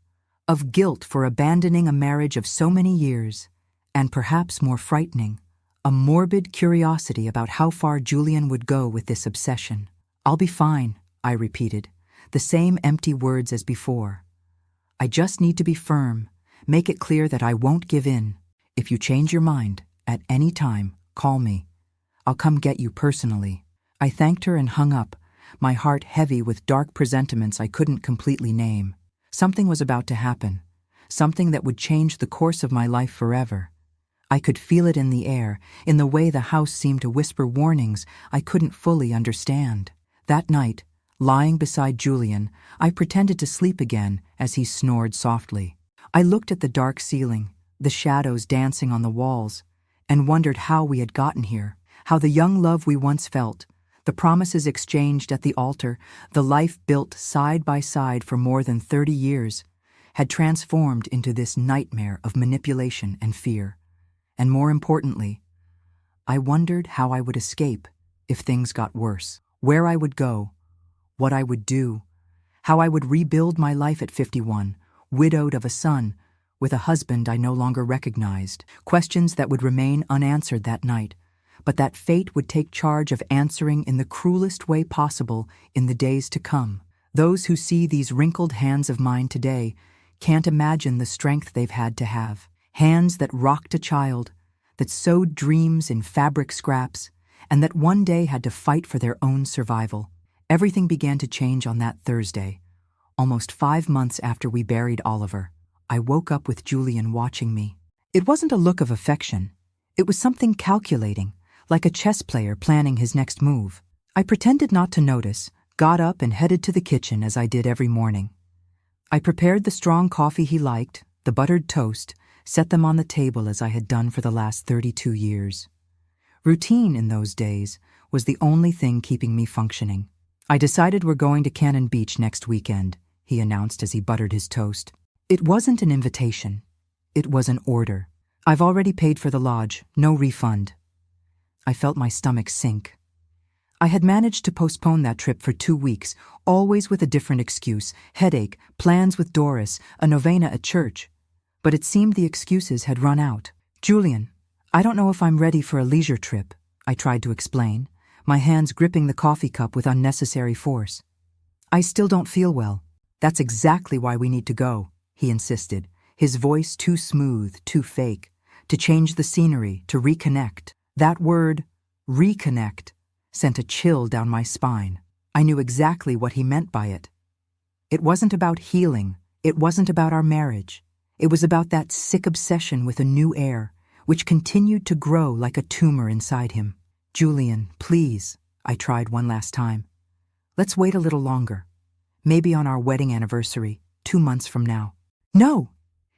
of guilt for abandoning a marriage of so many years, and perhaps more frightening, a morbid curiosity about how far Julian would go with this obsession. I'll be fine, I repeated, the same empty words as before. I just need to be firm, make it clear that I won't give in. If you change your mind, at any time, call me. I'll come get you personally. I thanked her and hung up, my heart heavy with dark presentiments I couldn't completely name. Something was about to happen, something that would change the course of my life forever. I could feel it in the air, in the way the house seemed to whisper warnings I couldn't fully understand. That night, lying beside Julian, I pretended to sleep again as he snored softly. I looked at the dark ceiling, the shadows dancing on the walls, and wondered how we had gotten here, how the young love we once felt, the promises exchanged at the altar, the life built side by side for more than 30 years, had transformed into this nightmare of manipulation and fear. And more importantly, I wondered how I would escape if things got worse, where I would go, what I would do, how I would rebuild my life at 51, widowed of a son, with a husband I no longer recognized, questions that would remain unanswered that night, but that fate would take charge of answering in the cruelest way possible in the days to come. Those who see these wrinkled hands of mine today can't imagine the strength they've had to have. Hands that rocked a child, that sewed dreams in fabric scraps, and that one day had to fight for their own survival. Everything began to change on that Thursday, almost 5 months after we buried Oliver. I woke up with Julian watching me. It wasn't a look of affection. It was something calculating, like a chess player planning his next move. I pretended not to notice, got up and headed to the kitchen as I did every morning. I prepared the strong coffee he liked, the buttered toast, set them on the table as I had done for the last 32 years. Routine in those days was the only thing keeping me functioning. I decided we're going to Cannon Beach next weekend, he announced as he buttered his toast. It wasn't an invitation. It was an order. I've already paid for the lodge, no refund. I felt my stomach sink. I had managed to postpone that trip for 2 weeks, always with a different excuse: headache, plans with Doris, a novena at church. But it seemed the excuses had run out. Julian, I don't know if I'm ready for a leisure trip, I tried to explain, my hands gripping the coffee cup with unnecessary force. I still don't feel well. That's exactly why we need to go, he insisted, his voice too smooth, too fake, to change the scenery, to reconnect. That word, reconnect, sent a chill down my spine. I knew exactly what he meant by it. It wasn't about healing. It wasn't about our marriage. It was about that sick obsession with a new air, which continued to grow like a tumor inside him. Julian, please, I tried one last time. Let's wait a little longer. Maybe on our wedding anniversary, 2 months from now. No!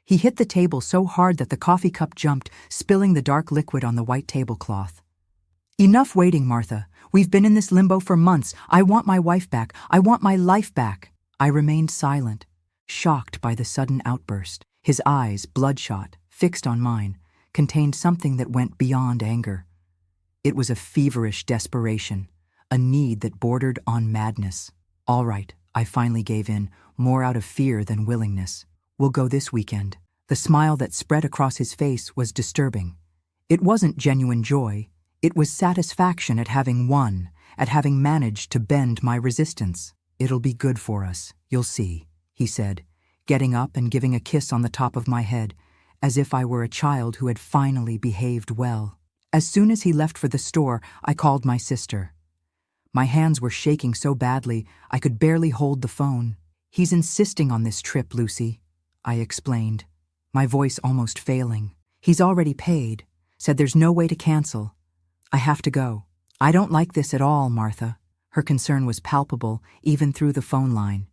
He hit the table so hard that the coffee cup jumped, spilling the dark liquid on the white tablecloth. Enough waiting, Martha. We've been in this limbo for months. I want my wife back. I want my life back. I remained silent, shocked by the sudden outburst. His eyes, bloodshot, fixed on mine, contained something that went beyond anger. It was a feverish desperation, a need that bordered on madness. All right, I finally gave in, more out of fear than willingness. We'll go this weekend. The smile that spread across his face was disturbing. It wasn't genuine joy. It was satisfaction at having won, at having managed to bend my resistance. It'll be good for us, you'll see, he said, getting up and giving a kiss on the top of my head, as if I were a child who had finally behaved well. As soon as he left for the store, I called my sister. My hands were shaking so badly I could barely hold the phone. He's insisting on this trip, Lucy, I explained, my voice almost failing. He's already paid, said there's no way to cancel. I have to go. I don't like this at all, Martha. Her concern was palpable, even through the phone line.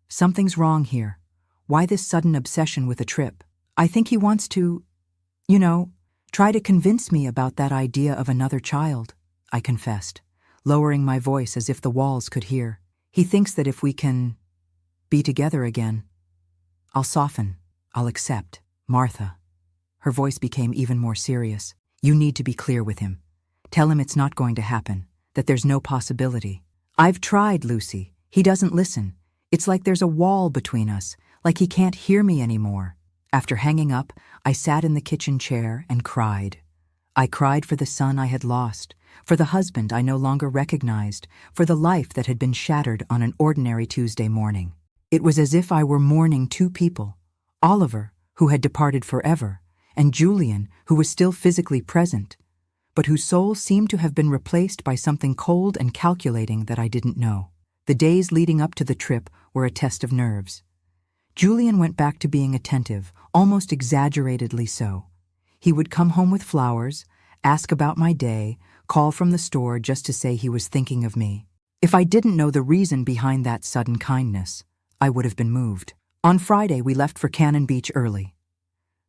Something's wrong here. Why this sudden obsession with a trip? I think he wants to, try to convince me about that idea of another child, I confessed, lowering my voice as if the walls could hear. He thinks that if we can be together again, I'll soften, I'll accept. Martha. Her voice became even more serious. You need to be clear with him. Tell him it's not going to happen, that there's no possibility. I've tried, Lucy. He doesn't listen. It's like there's a wall between us, like he can't hear me anymore. After hanging up, I sat in the kitchen chair and cried. I cried for the son I had lost, for the husband I no longer recognized, for the life that had been shattered on an ordinary Tuesday morning. It was as if I were mourning two people, Oliver, who had departed forever, and Julian, who was still physically present, but whose soul seemed to have been replaced by something cold and calculating that I didn't know. The days leading up to the trip were a test of nerves. Julian went back to being attentive, almost exaggeratedly so. He would come home with flowers, ask about my day, call from the store just to say he was thinking of me. If I didn't know the reason behind that sudden kindness, I would have been moved. On Friday, we left for Cannon Beach early.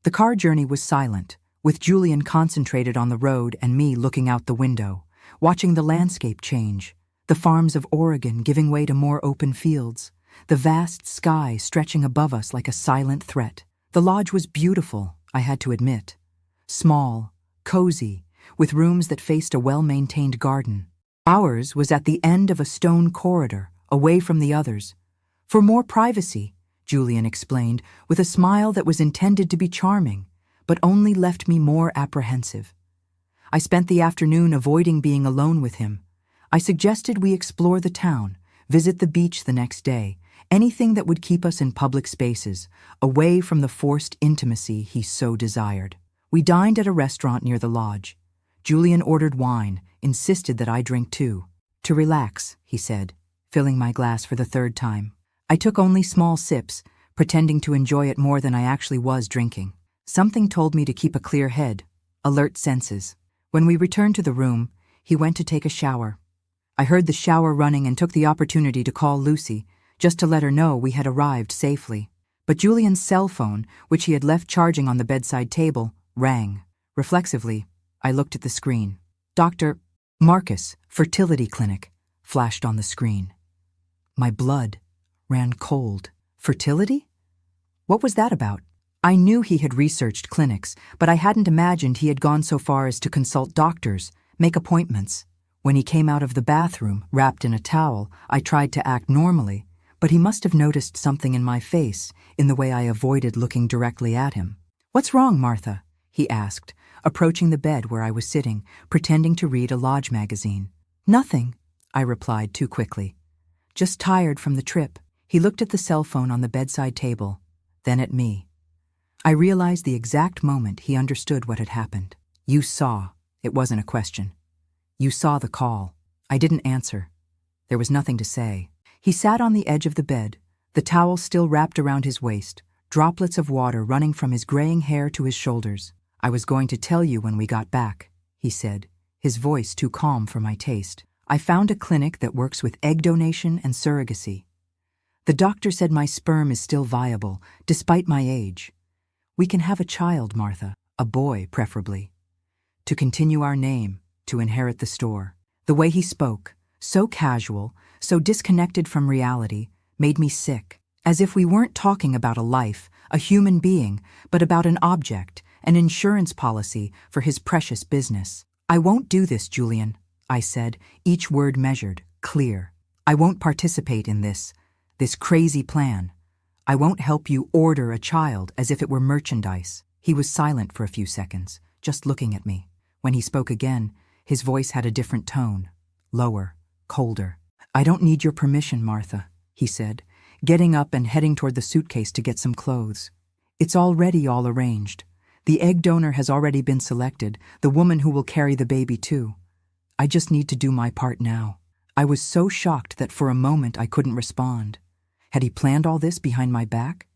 The car journey was silent, with Julian concentrated on the road and me looking out the window, watching the landscape change, the farms of Oregon giving way to more open fields, the vast sky stretching above us like a silent threat. The lodge was beautiful, I had to admit. Small, cozy, with rooms that faced a well-maintained garden. Ours was at the end of a stone corridor, away from the others. For more privacy, Julian explained, with a smile that was intended to be charming, but only left me more apprehensive. I spent the afternoon avoiding being alone with him. I suggested we explore the town, visit the beach the next day, anything that would keep us in public spaces, away from the forced intimacy he so desired. We dined at a restaurant near the lodge. Julian ordered wine, insisted that I drink too. To relax, he said, filling my glass for the third time. I took only small sips, pretending to enjoy it more than I actually was drinking. Something told me to keep a clear head, alert senses. When we returned to the room, he went to take a shower. I heard the shower running and took the opportunity to call Lucy, just to let her know we had arrived safely. But Julian's cell phone, which he had left charging on the bedside table, rang. Reflexively, I looked at the screen. Dr. Marcus, Fertility Clinic, flashed on the screen. My blood ran cold. Fertility? What was that about? I knew he had researched clinics, but I hadn't imagined he had gone so far as to consult doctors, make appointments. When he came out of the bathroom, wrapped in a towel, I tried to act normally, but he must have noticed something in my face, in the way I avoided looking directly at him. What's wrong, Martha? He asked, approaching the bed where I was sitting, pretending to read a lodge magazine. Nothing, I replied too quickly. Just tired from the trip. He looked at the cell phone on the bedside table, then at me. I realized the exact moment he understood what had happened. You saw. It wasn't a question. You saw the call. I didn't answer. There was nothing to say. He sat on the edge of the bed, the towel still wrapped around his waist, droplets of water running from his graying hair to his shoulders. I was going to tell you when we got back, he said, his voice too calm for my taste. I found a clinic that works with egg donation and surrogacy. The doctor said my sperm is still viable, despite my age. We can have a child, Martha, a boy preferably. To continue our name, to inherit the store. The way he spoke, so casual, so disconnected from reality, made me sick, as if we weren't talking about a life, a human being, but about an object, an insurance policy for his precious business. I won't do this, Julian, I said, each word measured, clear. I won't participate in this crazy plan. I won't help you order a child as if it were merchandise. He was silent for a few seconds, just looking at me. When he spoke again, his voice had a different tone, lower, colder. I don't need your permission, Martha, he said, getting up and heading toward the suitcase to get some clothes. It's already all arranged. The egg donor has already been selected, the woman who will carry the baby too. I just need to do my part now. I was so shocked that for a moment I couldn't respond. Had he planned all this behind my back?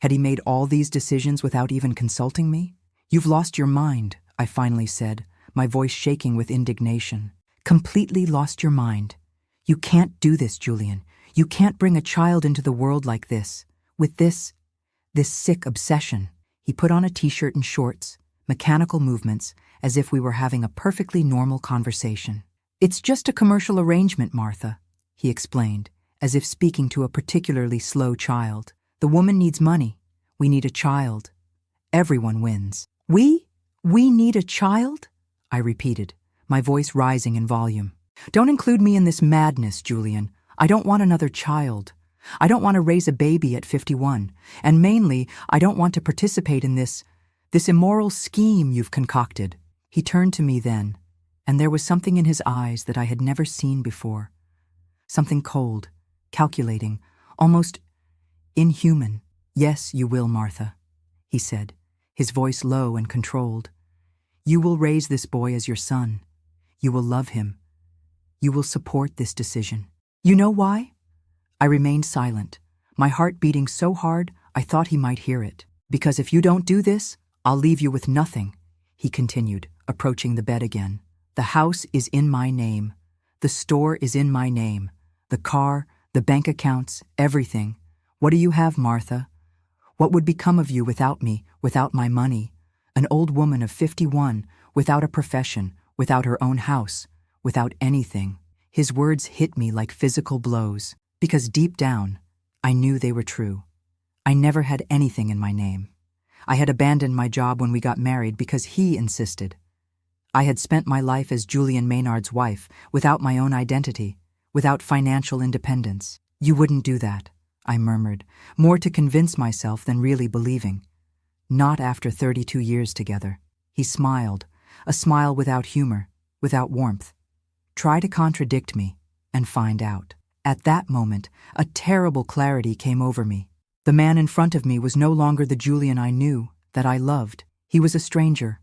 Had he made all these decisions without even consulting me? You've lost your mind, I finally said, my voice shaking with indignation. Completely lost your mind. You can't do this, Julian. You can't bring a child into the world like this, with this sick obsession. He put on a t-shirt and shorts, mechanical movements, as if we were having a perfectly normal conversation. It's just a commercial arrangement, Martha, he explained, as if speaking to a particularly slow child. The woman needs money. We need a child. Everyone wins. We need a child? I repeated, my voice rising in volume. Don't include me in this madness, Julian. I don't want another child. I don't want to raise a baby at 51. And mainly, I don't want to participate in this immoral scheme you've concocted. He turned to me then, and there was something in his eyes that I had never seen before. Something cold, calculating, almost inhuman. Yes, you will, Martha, he said, his voice low and controlled. You will raise this boy as your son. You will love him. You will support this decision. You know why? I remained silent, my heart beating so hard I thought he might hear it. Because if you don't do this, I'll leave you with nothing, he continued, approaching the bed again. The house is in my name. The store is in my name. The car, the bank accounts, everything. What do you have, Martha? What would become of you without me, without my money? An old woman of 51, without a profession, without her own house, without anything. His words hit me like physical blows, because deep down, I knew they were true. I never had anything in my name. I had abandoned my job when we got married because he insisted. I had spent my life as Julian Maynard's wife, without my own identity, without financial independence. You wouldn't do that, I murmured, more to convince myself than really believing. Not after 32 years together. He smiled, a smile without humor, without warmth. Try to contradict me, and find out. At that moment, a terrible clarity came over me. The man in front of me was no longer the Julian I knew, that I loved. He was a stranger,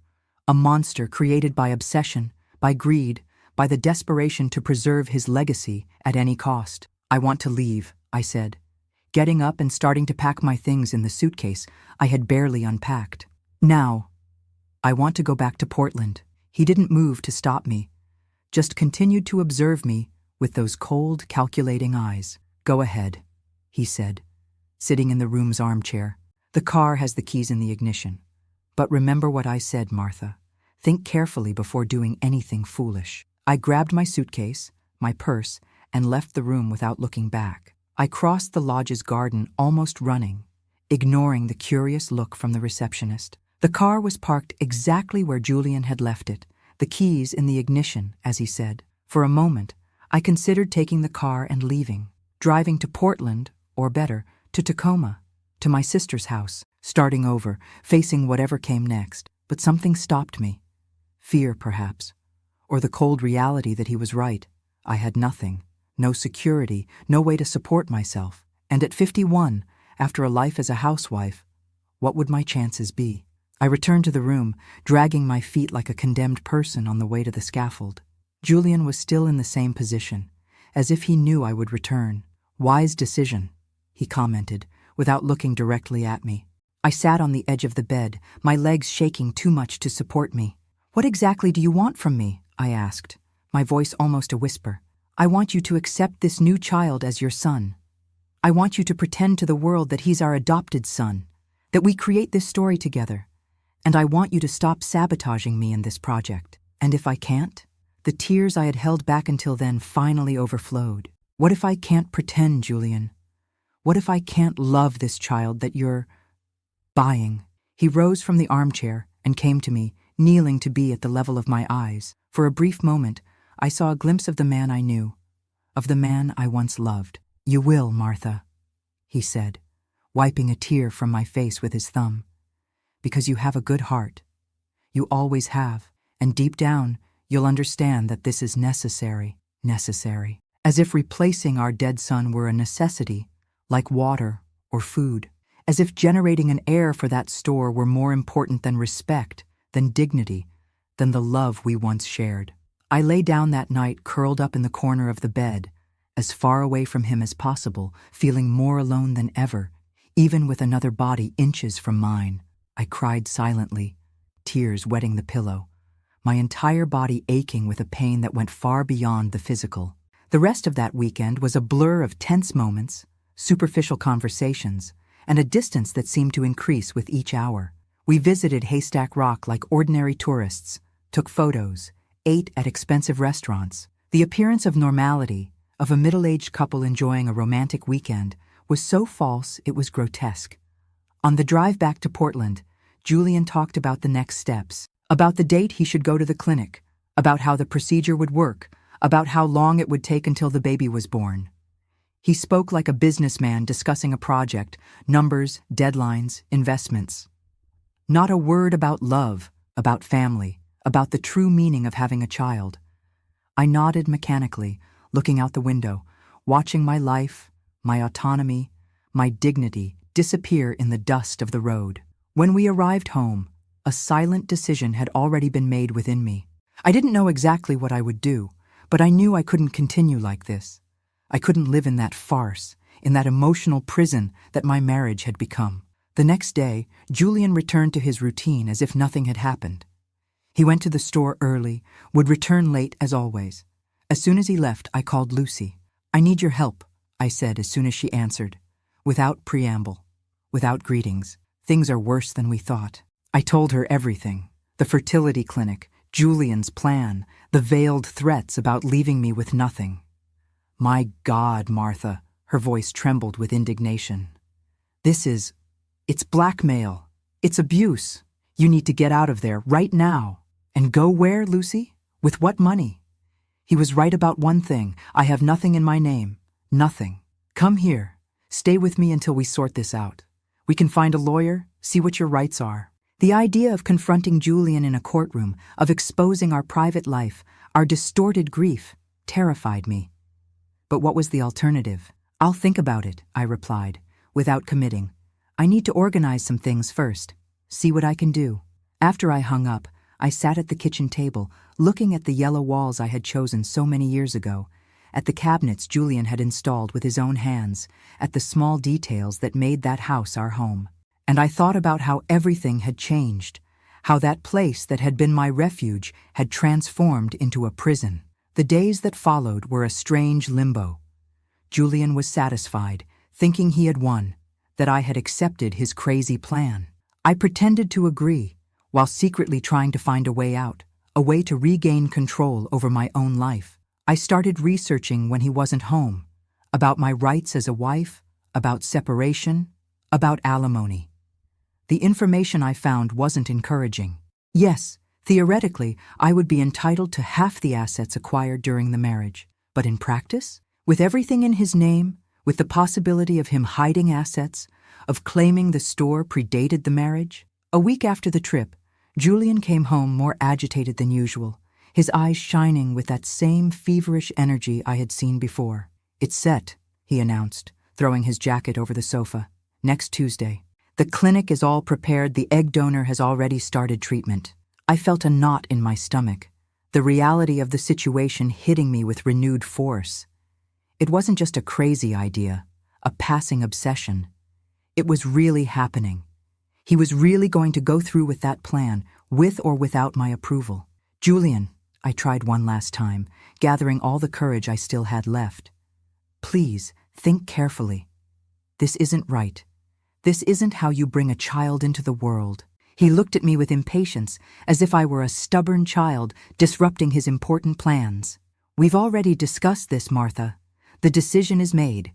a monster created by obsession, by greed, by the desperation to preserve his legacy at any cost. I want to leave, I said, getting up and starting to pack my things in the suitcase I had barely unpacked. Now, I want to go back to Portland. He didn't move to stop me, just continued to observe me with those cold, calculating eyes. Go ahead, he said, sitting in the room's armchair. The car has the keys in the ignition. But remember what I said, Martha. Think carefully before doing anything foolish. I grabbed my suitcase, my purse, and left the room without looking back. I crossed the lodge's garden almost running, ignoring the curious look from the receptionist. The car was parked exactly where Julian had left it, the keys in the ignition, as he said. For a moment, I considered taking the car and leaving, driving to Portland, or better, to Tacoma, to my sister's house, starting over, facing whatever came next. But something stopped me. Fear, perhaps, or the cold reality that he was right. I had nothing, no security, no way to support myself. And at 51, after a life as a housewife, what would my chances be? I returned to the room, dragging my feet like a condemned person on the way to the scaffold. Julian was still in the same position, as if he knew I would return. Wise decision, he commented, without looking directly at me. I sat on the edge of the bed, my legs shaking too much to support me. What exactly do you want from me? I asked, my voice almost a whisper. I want you to accept this new child as your son. I want you to pretend to the world that he's our adopted son, that we create this story together. And I want you to stop sabotaging me in this project. And if I can't? The tears I had held back until then finally overflowed. What if I can't pretend, Julian? What if I can't love this child that you're buying? He rose from the armchair and came to me, kneeling to be at the level of my eyes. For a brief moment, I saw a glimpse of the man I knew, of the man I once loved. You will, Martha, he said, wiping a tear from my face with his thumb. Because you have a good heart. You always have, and deep down, you'll understand that this is necessary. As if replacing our dead son were a necessity, like water or food. As if generating an heir for that store were more important than respect, than dignity, than the love we once shared. I lay down that night curled up in the corner of the bed, as far away from him as possible, feeling more alone than ever, even with another body inches from mine. I cried silently, tears wetting the pillow, my entire body aching with a pain that went far beyond the physical. The rest of that weekend was a blur of tense moments, superficial conversations, and a distance that seemed to increase with each hour. We visited Haystack Rock like ordinary tourists, took photos, ate at expensive restaurants. The appearance of normality, of a middle-aged couple enjoying a romantic weekend, was so false it was grotesque. On the drive back to Portland, Julian talked about the next steps, about the date he should go to the clinic, about how the procedure would work, about how long it would take until the baby was born. He spoke like a businessman discussing a project, numbers, deadlines, investments. Not a word about love, about family, about the true meaning of having a child. I nodded mechanically, looking out the window, watching my life, my autonomy, my dignity disappear in the dust of the road. When we arrived home, a silent decision had already been made within me. I didn't know exactly what I would do, but I knew I couldn't continue like this. I couldn't live in that farce, in that emotional prison that my marriage had become. The next day, Julian returned to his routine as if nothing had happened. He went to the store early, would return late as always. As soon as he left, I called Lucy. "I need your help," I said as soon as she answered. Without preamble, without greetings. "Things are worse than we thought." I told her everything. The fertility clinic, Julian's plan, the veiled threats about leaving me with nothing. "My God, Martha," her voice trembled with indignation. It's blackmail. It's abuse. You need to get out of there right now." "And go where, Lucy? With what money?" "He was right about one thing. I have nothing in my name. Nothing. Come here. Stay with me until we sort this out. We can find a lawyer, see what your rights are." The idea of confronting Julian in a courtroom, of exposing our private life, our distorted grief, terrified me. But what was the alternative? "I'll think about it," I replied, without committing. "I need to organize some things first, see what I can do." After I hung up, I sat at the kitchen table, looking at the yellow walls I had chosen so many years ago, at the cabinets Julian had installed with his own hands, at the small details that made that house our home. And I thought about how everything had changed, how that place that had been my refuge had transformed into a prison. The days that followed were a strange limbo. Julian was satisfied, thinking he had won, that I had accepted his crazy plan. I pretended to agree, while secretly trying to find a way out, a way to regain control over my own life. I started researching when he wasn't home, about my rights as a wife, about separation, about alimony. The information I found wasn't encouraging. Yes, theoretically, I would be entitled to half the assets acquired during the marriage. But in practice, with everything in his name, with the possibility of him hiding assets, of claiming the store predated the marriage. A week after the trip, Julian came home more agitated than usual, his eyes shining with that same feverish energy I had seen before. "It's set," he announced, throwing his jacket over the sofa. "Next Tuesday. The clinic is all prepared. The egg donor has already started treatment." I felt a knot in my stomach, the reality of the situation hitting me with renewed force. It wasn't just a crazy idea, a passing obsession. It was really happening. He was really going to go through with that plan, with or without my approval. "Julian," I tried one last time, gathering all the courage I still had left. "Please, think carefully. This isn't right. This isn't how you bring a child into the world." He looked at me with impatience, as if I were a stubborn child disrupting his important plans. "We've already discussed this, Martha. The decision is made.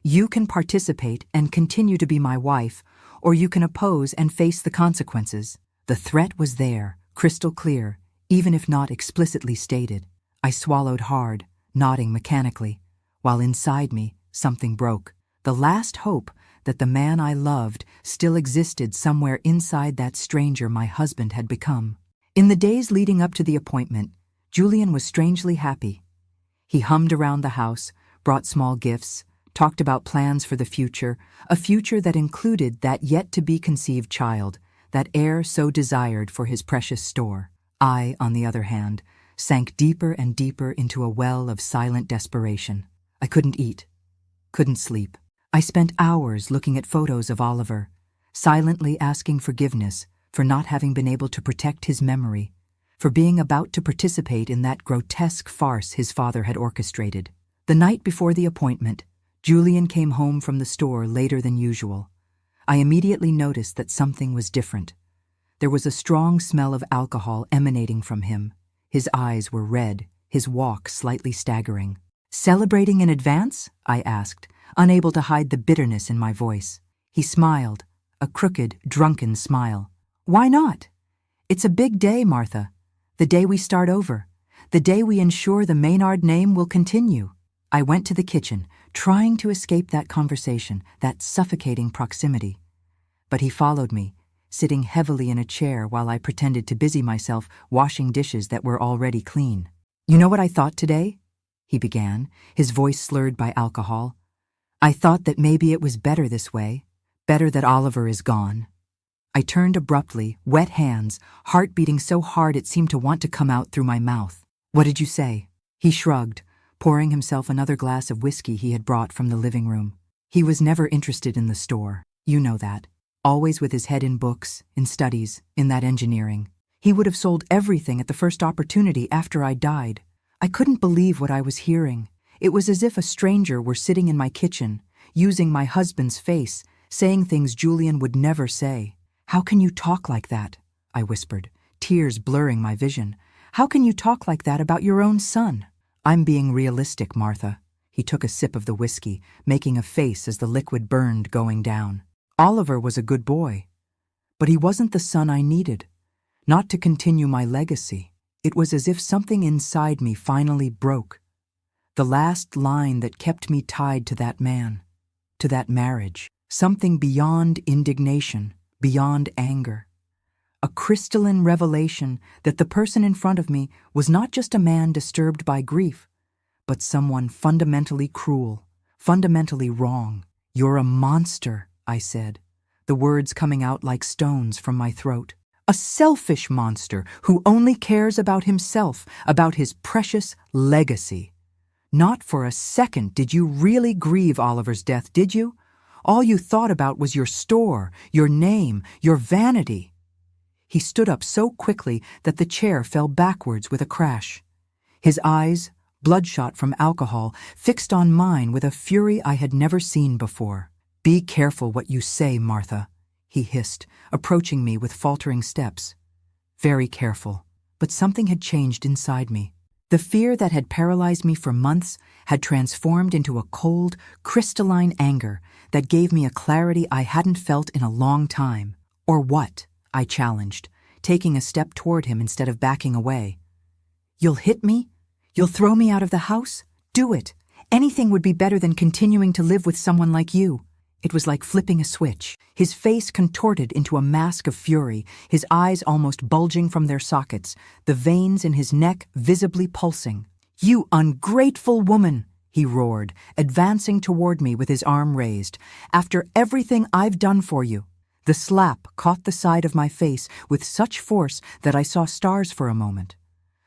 You can participate and continue to be my wife, or you can oppose and face the consequences." The threat was there, crystal clear, even if not explicitly stated. I swallowed hard, nodding mechanically, while inside me something broke. The last hope that the man I loved still existed somewhere inside that stranger my husband had become. In the days leading up to the appointment, Julian was strangely happy. He hummed around the house, brought small gifts, talked about plans for the future, a future that included that yet-to-be-conceived child, that heir so desired for his precious store. I, on the other hand, sank deeper and deeper into a well of silent desperation. I couldn't eat, couldn't sleep. I spent hours looking at photos of Oliver, silently asking forgiveness for not having been able to protect his memory, for being about to participate in that grotesque farce his father had orchestrated. The night before the appointment, Julian came home from the store later than usual. I immediately noticed that something was different. There was a strong smell of alcohol emanating from him. His eyes were red, his walk slightly staggering. "Celebrating in advance?" I asked, unable to hide the bitterness in my voice. He smiled, a crooked, drunken smile. "Why not? It's a big day, Martha. The day we start over. The day we ensure the Maynard name will continue." I went to the kitchen, trying to escape that conversation, that suffocating proximity. But he followed me, sitting heavily in a chair while I pretended to busy myself washing dishes that were already clean. "You know what I thought today?" he began, his voice slurred by alcohol. "I thought that maybe it was better this way, better that Oliver is gone." I turned abruptly, wet hands, heart beating so hard it seemed to want to come out through my mouth. "What did you say?" He shrugged, pouring himself another glass of whiskey he had brought from the living room. He was never interested in the store. You know that. always with his head in books, in studies, in that engineering. He would have sold everything at the first opportunity after I died. I couldn't believe what I was hearing. It was as if a stranger were sitting in my kitchen, using my husband's face, saying things Julian would never say. "How can you talk like that?" I whispered, tears blurring my vision. "How can you talk like that about your own son?" "I'm being realistic, Martha." He took a sip of the whiskey, making a face as the liquid burned going down. "Oliver was a good boy, but he wasn't the son I needed. Not to continue my legacy." It was as if something inside me finally broke. The last line that kept me tied to that man, to that marriage. Something beyond indignation, beyond anger. A crystalline revelation that the person in front of me was not just a man disturbed by grief, but someone fundamentally cruel, fundamentally wrong. "You're a monster," I said, the words coming out like stones from my throat. "A selfish monster who only cares about himself, about his precious legacy. Not for a second did you really grieve Oliver's death, did you? All you thought about was your store, your name, your vanity." He stood up so quickly that the chair fell backwards with a crash. His eyes, bloodshot from alcohol, fixed on mine with a fury I had never seen before. "Be careful what you say, Martha," he hissed, approaching me with faltering steps. Very careful. But something had changed inside me. The fear that had paralyzed me for months had transformed into a cold, crystalline anger that gave me a clarity I hadn't felt in a long time. "Or what?" I challenged, taking a step toward him instead of backing away. "You'll hit me? You'll throw me out of the house? Do it. Anything would be better than continuing to live with someone like you." It was like flipping a switch. His face contorted into a mask of fury, his eyes almost bulging from their sockets, the veins in his neck visibly pulsing. "You ungrateful woman!" he roared, advancing toward me with his arm raised. "After everything I've done for you." The slap caught the side of my face with such force that I saw stars for a moment.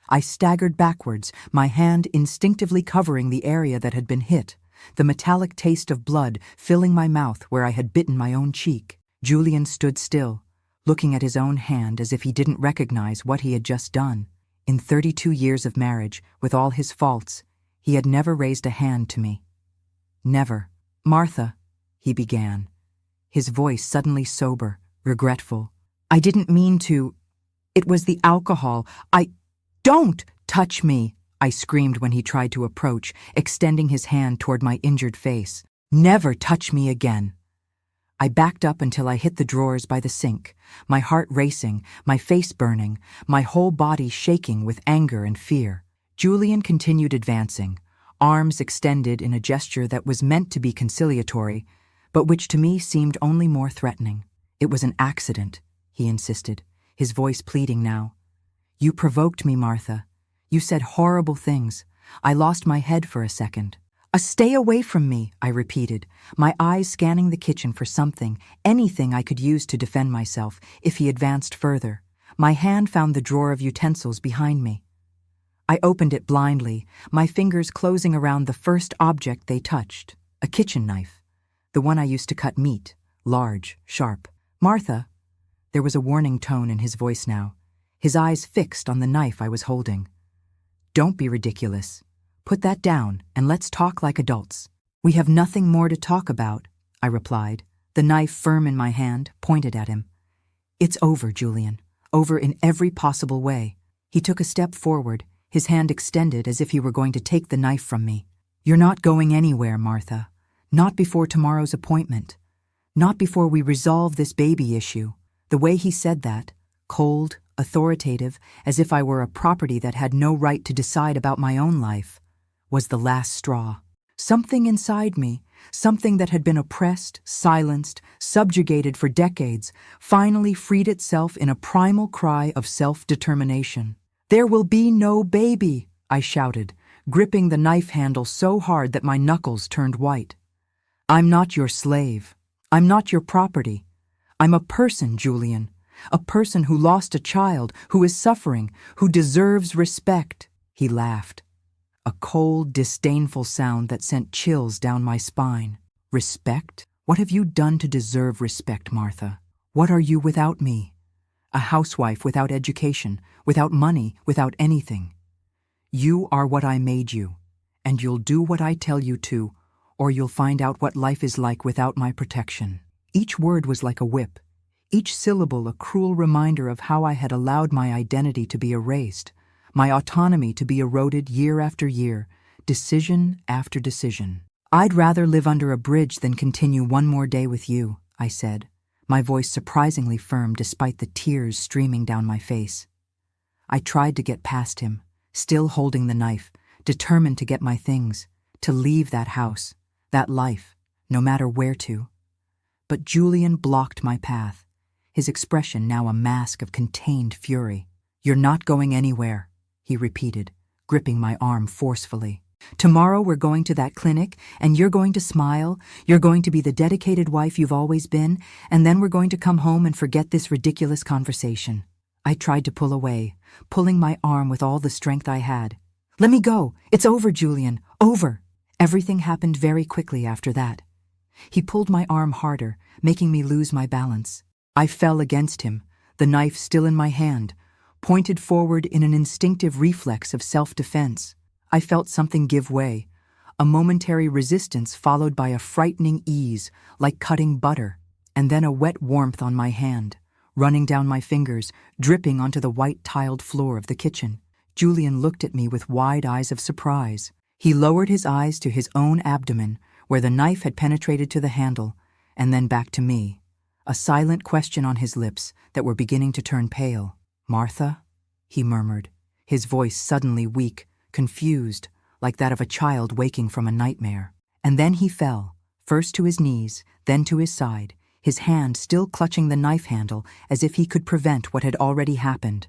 I staggered backwards, my hand instinctively covering the area that had been hit, the metallic taste of blood filling my mouth where I had bitten my own cheek. Julian stood still, looking at his own hand as if he didn't recognize what he had just done. In 32 years of marriage, with all his faults, he had never raised a hand to me. Never. "Martha," he began, his voice suddenly sober, regretful. "I didn't mean to. It was the alcohol. Don't touch me!" I screamed when he tried to approach, extending his hand toward my injured face. "Never touch me again." I backed up until I hit the drawers by the sink, my heart racing, my face burning, my whole body shaking with anger and fear. Julian continued advancing, arms extended in a gesture that was meant to be conciliatory, but which to me seemed only more threatening. "It was an accident," he insisted, his voice pleading now. "You provoked me, Martha. You said horrible things. I lost my head for a second." Stay away from me," I repeated, my eyes scanning the kitchen for something, anything I could use to defend myself if he advanced further. My hand found the drawer of utensils behind me. I opened it blindly, my fingers closing around the first object they touched, a kitchen knife, the one I used to cut meat, large, sharp. "Martha," there was a warning tone in his voice now, his eyes fixed on the knife I was holding. "Don't be ridiculous. Put that down and let's talk like adults." "We have nothing more to talk about," I replied, the knife firm in my hand, pointed at him. "It's over, Julian. Over in every possible way." He took a step forward, his hand extended as if he were going to take the knife from me. "You're not going anywhere, Martha. Not before tomorrow's appointment. Not before we resolve this baby issue." The way he said that, cold, authoritative, as if I were a property that had no right to decide about my own life, was the last straw. Something inside me, something that had been oppressed, silenced, subjugated for decades, finally freed itself in a primal cry of self-determination. "There will be no baby," I shouted, gripping the knife handle so hard that my knuckles turned white. "I'm not your slave. I'm not your property. I'm a person, Julian. A person who lost a child, who is suffering, who deserves respect." He laughed. A cold, disdainful sound that sent chills down my spine. "Respect? What have you done to deserve respect, Martha? What are you without me? A housewife without education, without money, without anything. You are what I made you, and you'll do what I tell you to, or you'll find out what life is like without my protection." Each word was like a whip, each syllable a cruel reminder of how I had allowed my identity to be erased, my autonomy to be eroded year after year, decision after decision. "I'd rather live under a bridge than continue one more day with you," I said, my voice surprisingly firm despite the tears streaming down my face. I tried to get past him, still holding the knife, determined to get my things, to leave that house, that life, no matter where to. But Julian blocked my path, his expression now a mask of contained fury. "You're not going anywhere," he repeated, gripping my arm forcefully. "Tomorrow we're going to that clinic, and you're going to smile, you're going to be the dedicated wife you've always been, and then we're going to come home and forget this ridiculous conversation." I tried to pull away, pulling my arm with all the strength I had. "Let me go! It's over, Julian! Over!" Everything happened very quickly after that. He pulled my arm harder, making me lose my balance. I fell against him, the knife still in my hand, pointed forward in an instinctive reflex of self-defense. I felt something give way, a momentary resistance followed by a frightening ease, like cutting butter, and then a wet warmth on my hand, running down my fingers, dripping onto the white tiled floor of the kitchen. Julian looked at me with wide eyes of surprise. He lowered his eyes to his own abdomen, where the knife had penetrated to the handle, and then back to me, a silent question on his lips that were beginning to turn pale. "Martha?" he murmured, his voice suddenly weak, confused, like that of a child waking from a nightmare. And then he fell, first to his knees, then to his side, his hand still clutching the knife handle as if he could prevent what had already happened,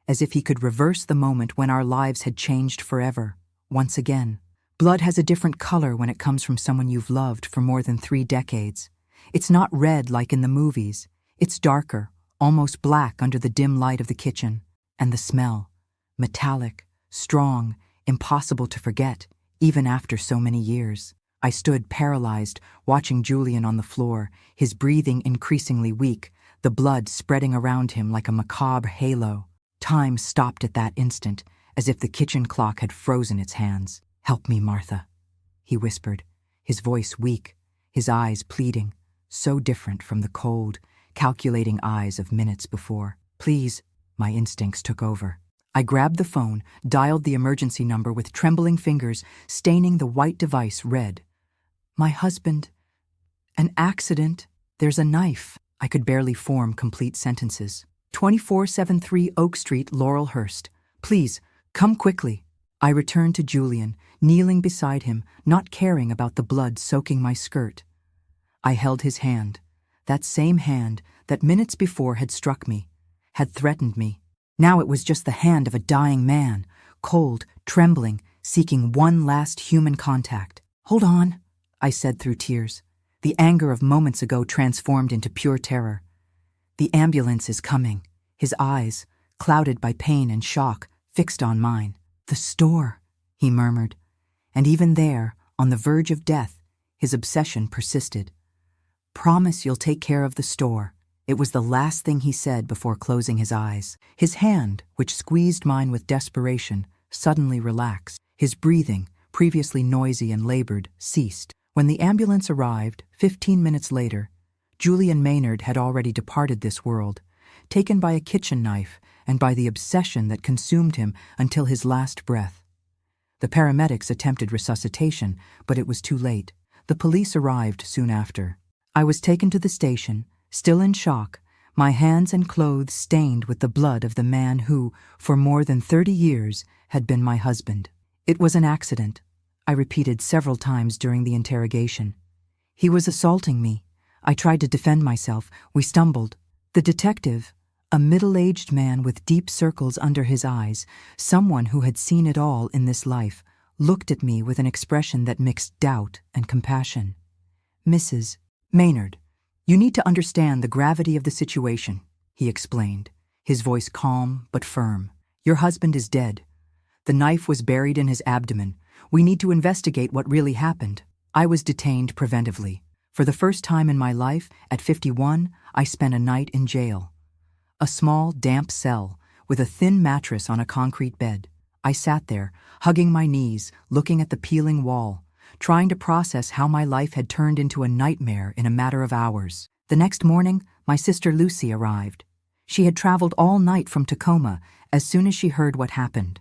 as if he could reverse the moment when our lives had changed forever, once again. Blood has a different color when it comes from someone you've loved for more than 3 decades. It's not red like in the movies. It's darker, almost black under the dim light of the kitchen. And the smell, metallic, strong, impossible to forget, even after so many years. I stood paralyzed, watching Julian on the floor, his breathing increasingly weak, the blood spreading around him like a macabre halo. Time stopped at that instant, as if the kitchen clock had frozen its hands. "Help me, Martha," he whispered, his voice weak, his eyes pleading, so different from the cold, calculating eyes of minutes before. "Please," my instincts took over. I grabbed the phone, dialed the emergency number with trembling fingers, staining the white device red. "My husband. An accident. There's a knife." I could barely form complete sentences. 2473 Oak Street, Laurelhurst. "Please, come quickly." I returned to Julian, kneeling beside him, not caring about the blood soaking my skirt. I held his hand, that same hand that minutes before had struck me, had threatened me. Now it was just the hand of a dying man, cold, trembling, seeking one last human contact. "Hold on," I said through tears, the anger of moments ago transformed into pure terror. "The ambulance is coming," his eyes, clouded by pain and shock, fixed on mine. "The store," he murmured, and even there, on the verge of death, his obsession persisted. "Promise you'll take care of the store." It was the last thing he said before closing his eyes. His hand, which squeezed mine with desperation, suddenly relaxed. His breathing, previously noisy and labored, ceased. When the ambulance arrived, 15 minutes later, Julian Maynard had already departed this world, taken by a kitchen knife and by the obsession that consumed him until his last breath. The paramedics attempted resuscitation, but it was too late. The police arrived soon after. I was taken to the station, still in shock, my hands and clothes stained with the blood of the man who, for more than 30 years, had been my husband. "It was an accident," I repeated several times during the interrogation. "He was assaulting me. I tried to defend myself. We stumbled." The detective, a middle-aged man with deep circles under his eyes, someone who had seen it all in this life, looked at me with an expression that mixed doubt and compassion. "Mrs. Maynard, you need to understand the gravity of the situation," he explained, his voice calm but firm. "Your husband is dead. The knife was buried in his abdomen. We need to investigate what really happened." I was detained preventively. For the first time in my life, at 51, I spent a night in jail. A small, damp cell, with a thin mattress on a concrete bed. I sat there, hugging my knees, looking at the peeling wall, trying to process how my life had turned into a nightmare in a matter of hours. The next morning, my sister Lucy arrived. She had traveled all night from Tacoma as soon as she heard what happened.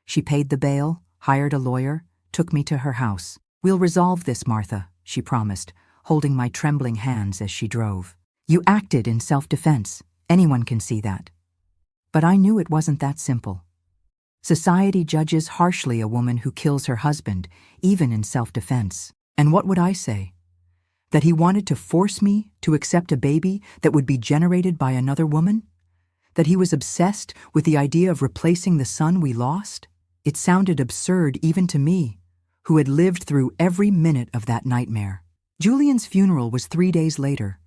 She paid the bail, hired a lawyer, took me to her house. "We'll resolve this, Martha," she promised, holding my trembling hands as she drove. "You acted in self-defense. Anyone can see that." But I knew it wasn't that simple. Society judges harshly a woman who kills her husband, even in self-defense. And what would I say? That he wanted to force me to accept a baby that would be generated by another woman? That he was obsessed with the idea of replacing the son we lost? It sounded absurd even to me, who had lived through every minute of that nightmare. Julian's funeral was 3 days later.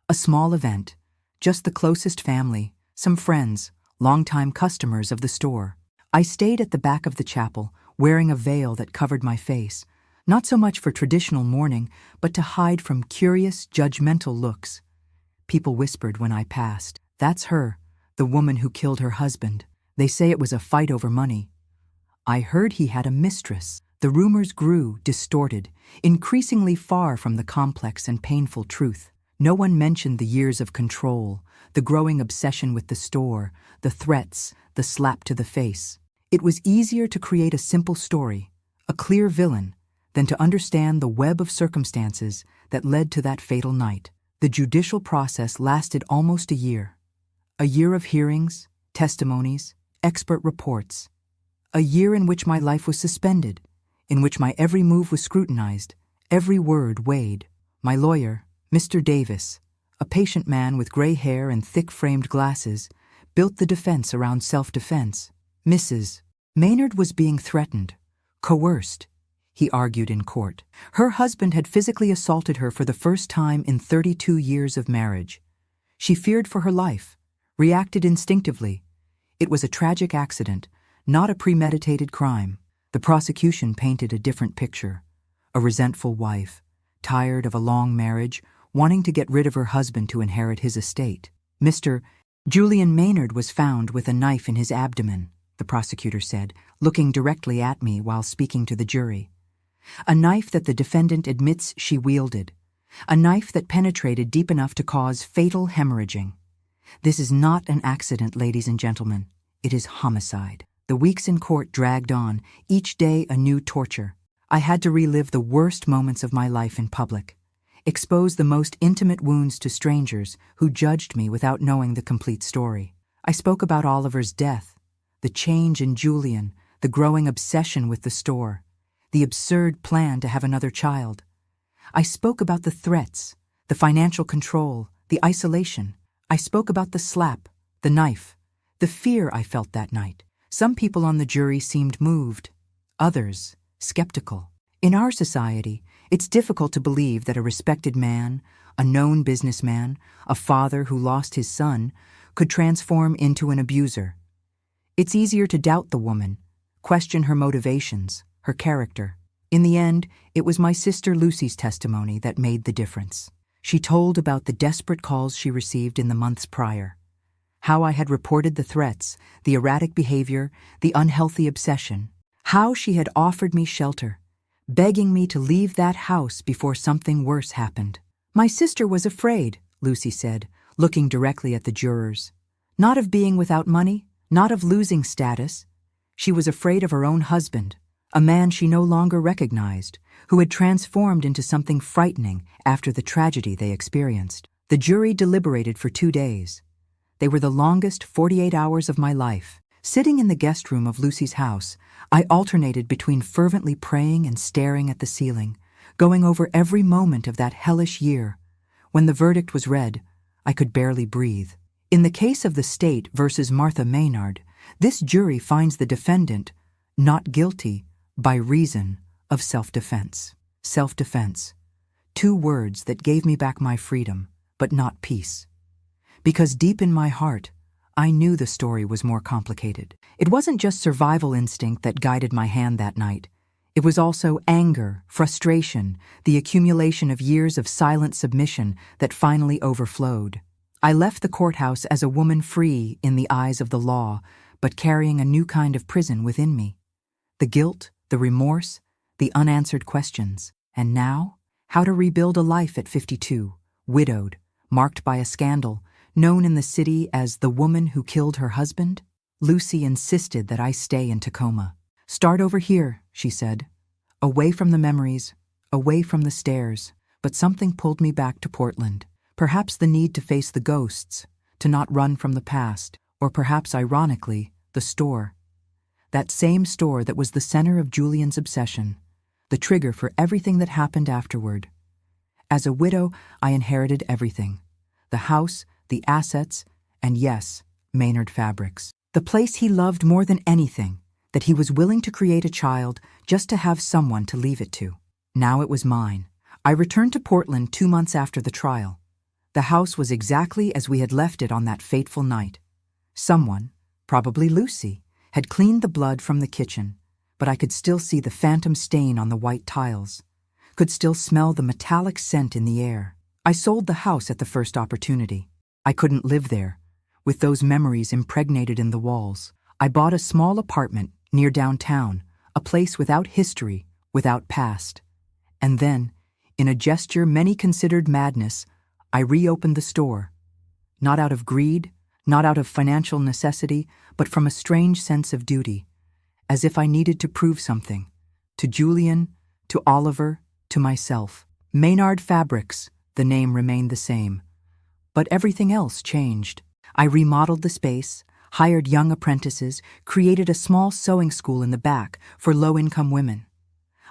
A small event, just the closest family, some friends, longtime customers of the store. I stayed at the back of the chapel, wearing a veil that covered my face, not so much for traditional mourning, but to hide from curious, judgmental looks. People whispered when I passed, "That's her, the woman who killed her husband. They say it was a fight over money." I heard he had a mistress. The rumors grew, distorted, increasingly far from the complex and painful truth. No one mentioned the years of control, the growing obsession with the store, the threats, the slap to the face. It was easier to create a simple story, a clear villain, than to understand the web of circumstances that led to that fatal night. The judicial process lasted almost a year. A year of hearings, testimonies, expert reports. A year in which my life was suspended, in which my every move was scrutinized, every word weighed. My lawyer, Mr. Davis, a patient man with gray hair and thick-framed glasses, built the defense around self-defense. Mrs. Maynard was being threatened, coerced, he argued in court. Her husband had physically assaulted her for the first time in 32 years of marriage. She feared for her life, reacted instinctively. It was a tragic accident, not a premeditated crime. The prosecution painted a different picture. A resentful wife, tired of a long marriage, wanting to get rid of her husband to inherit his estate. Mr. Julian Maynard was found with a knife in his abdomen, the prosecutor said, looking directly at me while speaking to the jury. A knife that the defendant admits she wielded. A knife that penetrated deep enough to cause fatal hemorrhaging. This is not an accident, ladies and gentlemen. It is homicide. The weeks in court dragged on, each day a new torture. I had to relive the worst moments of my life in public, expose the most intimate wounds to strangers who judged me without knowing the complete story. I spoke about Oliver's death, the change in Julian, the growing obsession with the store, the absurd plan to have another child. I spoke about the threats, the financial control, the isolation. I spoke about the slap, the knife, the fear I felt that night. Some people on the jury seemed moved, others skeptical. In our society, it's difficult to believe that a respected man, a known businessman, a father who lost his son, could transform into an abuser. It's easier to doubt the woman, question her motivations, her character. In the end, it was my sister Lucy's testimony that made the difference. She told about the desperate calls she received in the months prior. How I had reported the threats, the erratic behavior, the unhealthy obsession. How she had offered me shelter, begging me to leave that house before something worse happened. My sister was afraid, Lucy said, looking directly at the jurors. Not of being without money, not of losing status. She was afraid of her own husband, a man she no longer recognized, who had transformed into something frightening after the tragedy they experienced. The jury deliberated for 2 days. They were the longest 48 hours of my life. Sitting in the guest room of Lucy's house, I alternated between fervently praying and staring at the ceiling, going over every moment of that hellish year. When the verdict was read, I could barely breathe. In the case of the state versus Martha Maynard, this jury finds the defendant not guilty by reason of self-defense. Self-defense. 2 words that gave me back my freedom, but not peace. Because deep in my heart, I knew the story was more complicated. It wasn't just survival instinct that guided my hand that night. It was also anger, frustration, the accumulation of years of silent submission that finally overflowed. I left the courthouse as a woman free in the eyes of the law, but carrying a new kind of prison within me. The guilt, the remorse, the unanswered questions. And now, how to rebuild a life at 52, widowed, marked by a scandal, known in the city as the woman who killed her husband? Lucy insisted that I stay in Tacoma. "Start over here," she said. "Away from the memories, away from the stairs." But something pulled me back to Portland. Perhaps the need to face the ghosts, to not run from the past, or perhaps, ironically, the store. That same store that was the center of Julian's obsession, the trigger for everything that happened afterward. As a widow, I inherited everything. The house, the assets, and yes, Maynard Fabrics. The place he loved more than anything, that he was willing to create a child just to have someone to leave it to. Now it was mine. I returned to Portland 2 months after the trial. The house was exactly as we had left it on that fateful night. Someone, probably Lucy, had cleaned the blood from the kitchen, but I could still see the phantom stain on the white tiles, could still smell the metallic scent in the air. I sold the house at the first opportunity. I couldn't live there, with those memories impregnated in the walls. I bought a small apartment near downtown, a place without history, without past. And then, in a gesture many considered madness, I reopened the store. Not out of greed, not out of financial necessity, but from a strange sense of duty, as if I needed to prove something, to Julian, to Oliver, to myself. Maynard Fabrics, the name remained the same, but everything else changed. I remodeled the space, hired young apprentices, created a small sewing school in the back for low-income women.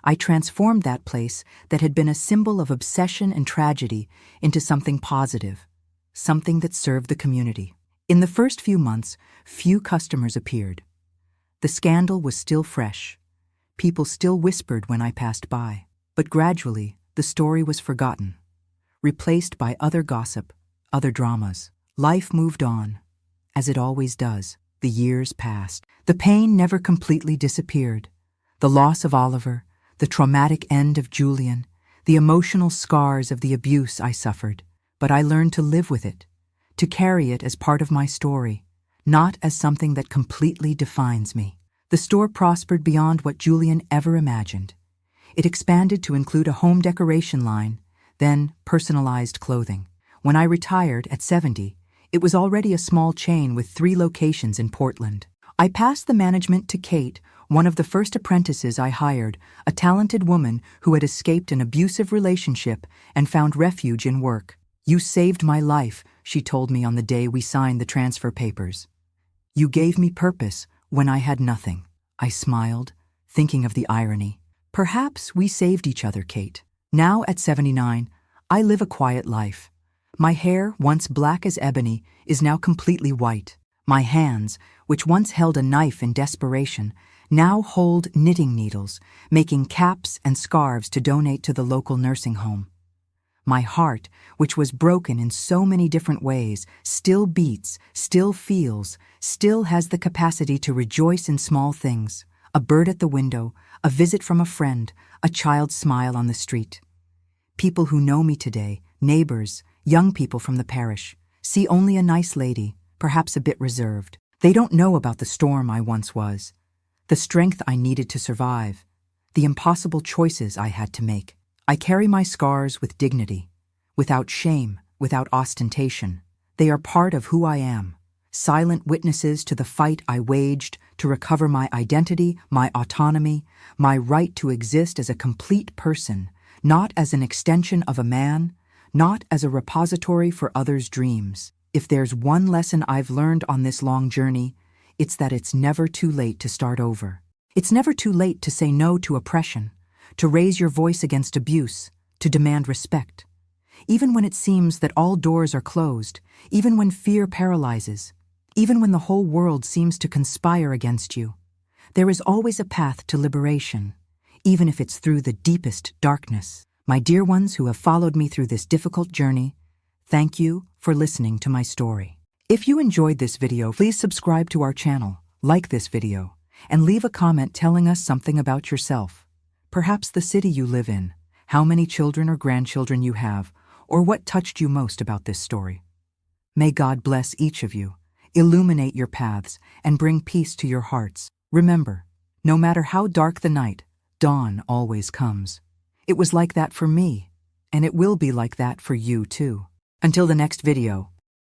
I transformed that place that had been a symbol of obsession and tragedy into something positive, something that served the community. In the first few months, few customers appeared. The scandal was still fresh. People still whispered when I passed by. But gradually, the story was forgotten, replaced by other gossip, other dramas. Life moved on, as it always does. The years passed. The pain never completely disappeared. The loss of Oliver, the traumatic end of Julian, the emotional scars of the abuse I suffered. But I learned to live with it, to carry it as part of my story, not as something that completely defines me. The store prospered beyond what Julian ever imagined. It expanded to include a home decoration line, then personalized clothing. When I retired at 70, it was already a small chain with 3 locations in Portland. I passed the management to Kate, one of the first apprentices I hired, a talented woman who had escaped an abusive relationship and found refuge in work. "You saved my life," she told me on the day we signed the transfer papers. "You gave me purpose when I had nothing." I smiled, thinking of the irony. Perhaps we saved each other, Kate. Now at 79, I live a quiet life. My hair, once black as ebony, is now completely white. My hands, which once held a knife in desperation, now hold knitting needles, making caps and scarves to donate to the local nursing home. My heart, which was broken in so many different ways, still beats, still feels, still has the capacity to rejoice in small things. A bird at the window, a visit from a friend, a child's smile on the street. People who know me today, neighbors, young people from the parish, see only a nice lady, perhaps a bit reserved. They don't know about the storm I once was, the strength I needed to survive, the impossible choices I had to make. I carry my scars with dignity, without shame, without ostentation. They are part of who I am, silent witnesses to the fight I waged to recover my identity, my autonomy, my right to exist as a complete person, not as an extension of a man, not as a repository for others' dreams. If there's one lesson I've learned on this long journey, it's that it's never too late to start over. It's never too late to say no to oppression, to raise your voice against abuse, to demand respect. Even when it seems that all doors are closed, even when fear paralyzes, even when the whole world seems to conspire against you, there is always a path to liberation, even if it's through the deepest darkness. My dear ones who have followed me through this difficult journey, thank you for listening to my story. If you enjoyed this video, please subscribe to our channel, like this video, and leave a comment telling us something about yourself. perhaps the city you live in, how many children or grandchildren you have, or what touched you most about this story. May God bless each of you, illuminate your paths, and bring peace to your hearts. Remember, no matter how dark the night, dawn always comes. It was like that for me, and it will be like that for you too. Until the next video,